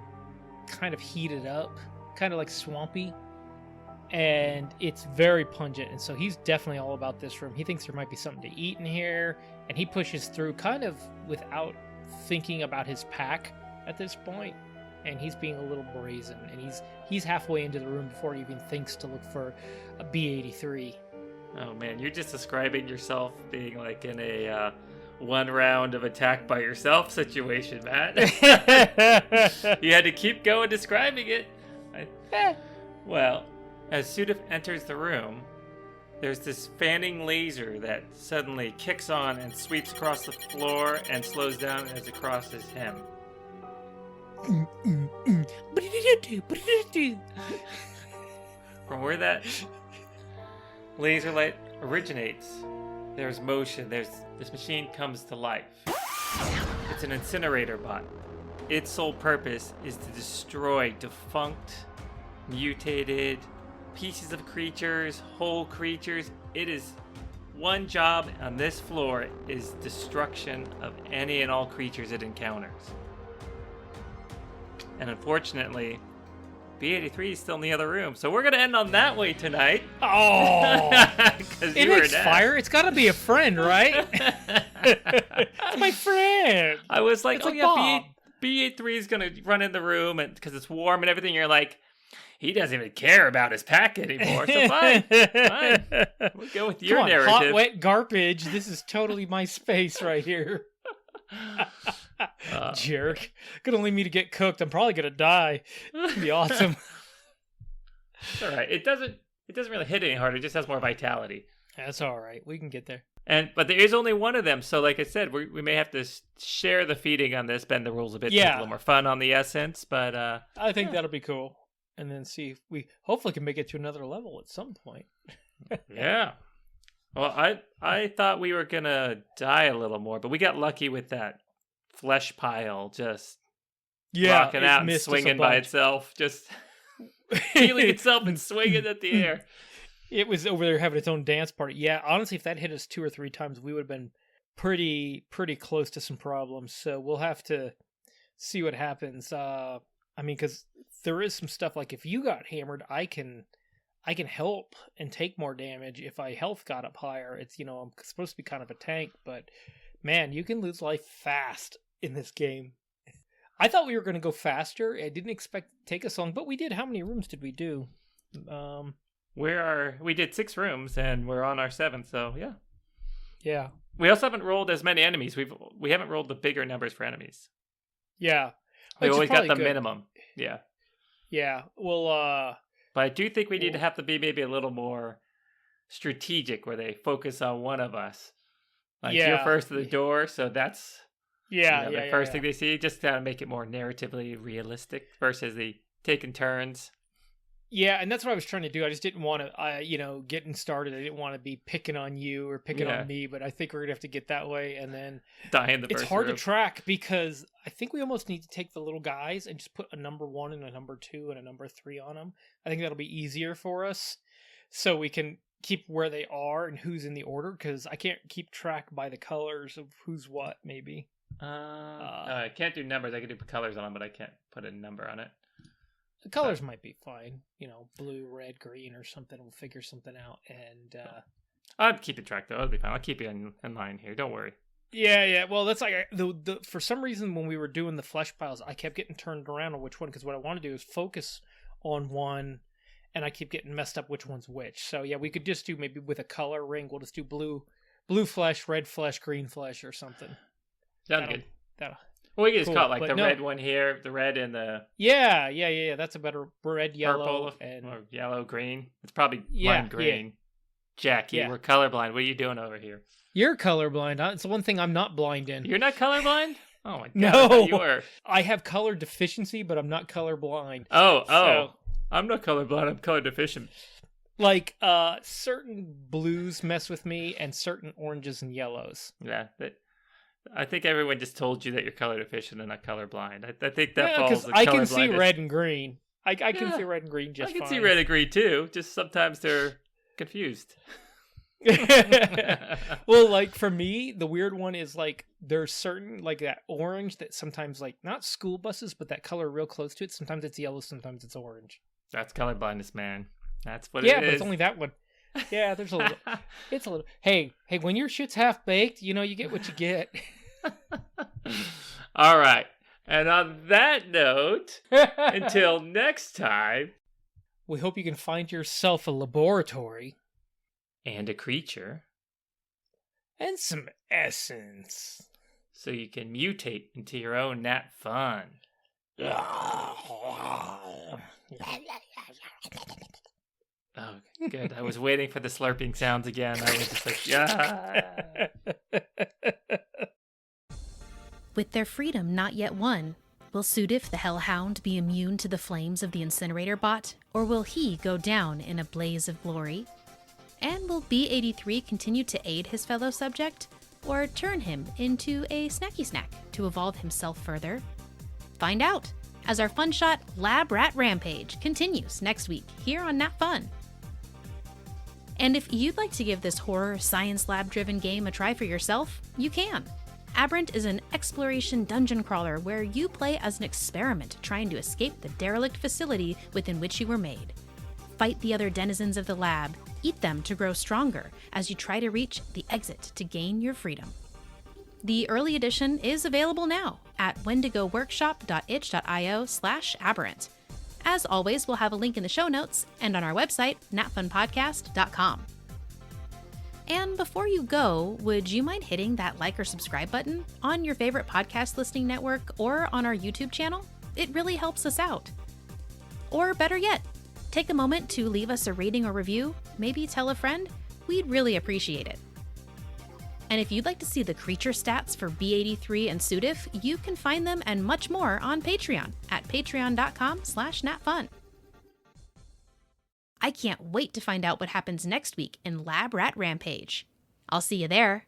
kind of heated up, kind of like swampy. and it's very pungent, and so he's definitely all about this room. He thinks there might be something to eat in here, and he pushes through kind of without thinking about his pack at this point, and he's being a little brazen, and he's halfway into the room before he even thinks to look for a B-83. Oh man, you're just describing yourself being like in a one round of attack by yourself situation, Matt. You had to keep going describing it. Well, as Sudif enters the room, there's this fanning laser that suddenly kicks on and sweeps across the floor and slows down as it crosses him. From where that laser light originates, there's motion. This machine comes to life. It's an incinerator bot. Its sole purpose is to destroy defunct, mutated pieces of creatures, whole creatures. It is one job on this floor is destruction of any and all creatures it encounters. And unfortunately, B-83 is still in the other room, so we're gonna end on that way tonight. Oh, it makes fire. It's gotta be a friend, right? It's my friend. I was like, it's oh like yeah, B-83 is gonna run in the room, and because it's warm and everything. You're like, he doesn't even care about his pack anymore. So fine. We'll go with your narrative. Hot, wet garbage. This is totally my space right here. Jerk. Gonna leave me to get cooked. I'm probably gonna die. It's gonna be awesome. It's all right. It doesn't really hit any harder. It just has more vitality. That's all right. We can get there. But there is only one of them, so like I said, we may have to share the feeding on this, bend the rules a bit, make it a little more fun on the essence. But I think that'll be cool. And then see if we hopefully can make it to another level at some point. Yeah. Well, I thought we were gonna die a little more, but we got lucky with that flesh pile just rocking out and swinging by itself, just healing itself and swinging at the air. It was over there having its own dance party. Yeah, honestly, if that hit us 2 or 3 times, we would have been pretty close to some problems. So we'll have to see what happens. I mean, because there is some stuff like if you got hammered, I can help and take more damage if my health got up higher. It's, I'm supposed to be kind of a tank, but man, you can lose life fast in this game. I thought we were going to go faster. I didn't expect it to take us long, but we did. How many rooms did we do? We did 6 rooms and we're on our 7th, so yeah. Yeah. We also haven't rolled as many enemies. We haven't rolled the bigger numbers for enemies. Yeah. We always got the minimum. Yeah. Yeah. Well, but I do think we need to have to be maybe a little more strategic where they focus on one of us. Like you're first to the door, so that's the first thing they see. Just to make it more narratively realistic versus the taking turns. Yeah, and that's what I was trying to do. I just didn't want to, getting started, I didn't want to be picking on you or picking on me, but I think we're going to have to get that way and then die in the first It's hard room. to track because I think we almost need to take the little guys and just put a number 1 and a number 2 and a number 3 on them. I think that'll be easier for us so we can keep where they are and who's in the order because I can't keep track by the colors of who's what, maybe. I can't do numbers. I can do colors on them, but I can't put a number on it. The colors might be fine. Blue, red, green, or something. We'll figure something out. And I'll keep it track, though. It'll be fine. I'll keep you in line here. Don't worry. Yeah. Well, that's like the for some reason when we were doing the flesh piles, I kept getting turned around on which one because what I want to do is focus on one, and I keep getting messed up which one's which. So yeah, we could just do maybe with a color ring. We'll just do blue flesh, red flesh, green flesh, or something. Sounds good. That'll. Well, we can just call it like the red one here, the red and the... Yeah. That's a better red, yellow, purple, and... or yellow, green. It's probably lime green. Yeah. Jackie, we're colorblind. What are you doing over here? You're colorblind. Huh? It's the one thing I'm not blind in. You're not colorblind? Oh my god. No. You were. I have color deficiency, but I'm not colorblind. Oh. I'm not colorblind. I'm color deficient. Like, certain blues mess with me and certain oranges and yellows. Yeah, I think everyone just told you that you're color deficient and not colorblind. I think that falls. Because I can see red and green. I can see red and green just fine. I can see red and green too. Just sometimes they're confused. Well, like for me, the weird one is like there's certain like that orange that sometimes like not school buses, but that color real close to it. Sometimes it's yellow, sometimes it's orange. That's color blindness, man. That's what it Yeah, is. but it's only that one. Yeah, there's a little. It's a little. Hey, when your shit's half baked, you get what you get. All right. And on that note, until next time. We hope you can find yourself a laboratory. And a creature. And some essence. So you can mutate into your own NatFun. Oh, good. I was waiting for the slurping sounds again. I was just like, yeah. With their freedom not yet won, will Sudif the Hellhound be immune to the flames of the incinerator bot, or will he go down in a blaze of glory? And will B83 continue to aid his fellow subject, or turn him into a snacky snack to evolve himself further? Find out as our fun shot Lab Rat Rampage continues next week here on NatFun. And if you'd like to give this horror science lab-driven game a try for yourself, you can. Aberrant is an exploration dungeon crawler where you play as an experiment trying to escape the derelict facility within which you were made. Fight the other denizens of the lab, eat them to grow stronger as you try to reach the exit to gain your freedom. The early edition is available now at wendigoworkshop.itch.io/aberrant. As always, we'll have a link in the show notes and on our website, natfunpodcast.com. And before you go, would you mind hitting that like or subscribe button on your favorite podcast listening network or on our YouTube channel? It really helps us out. Or better yet, take a moment to leave us a rating or review, maybe tell a friend. We'd really appreciate it. And if you'd like to see the creature stats for B83 and Sudif, you can find them and much more on Patreon at patreon.com/natfun. I can't wait to find out what happens next week in Lab Rat Rampage. I'll see you there.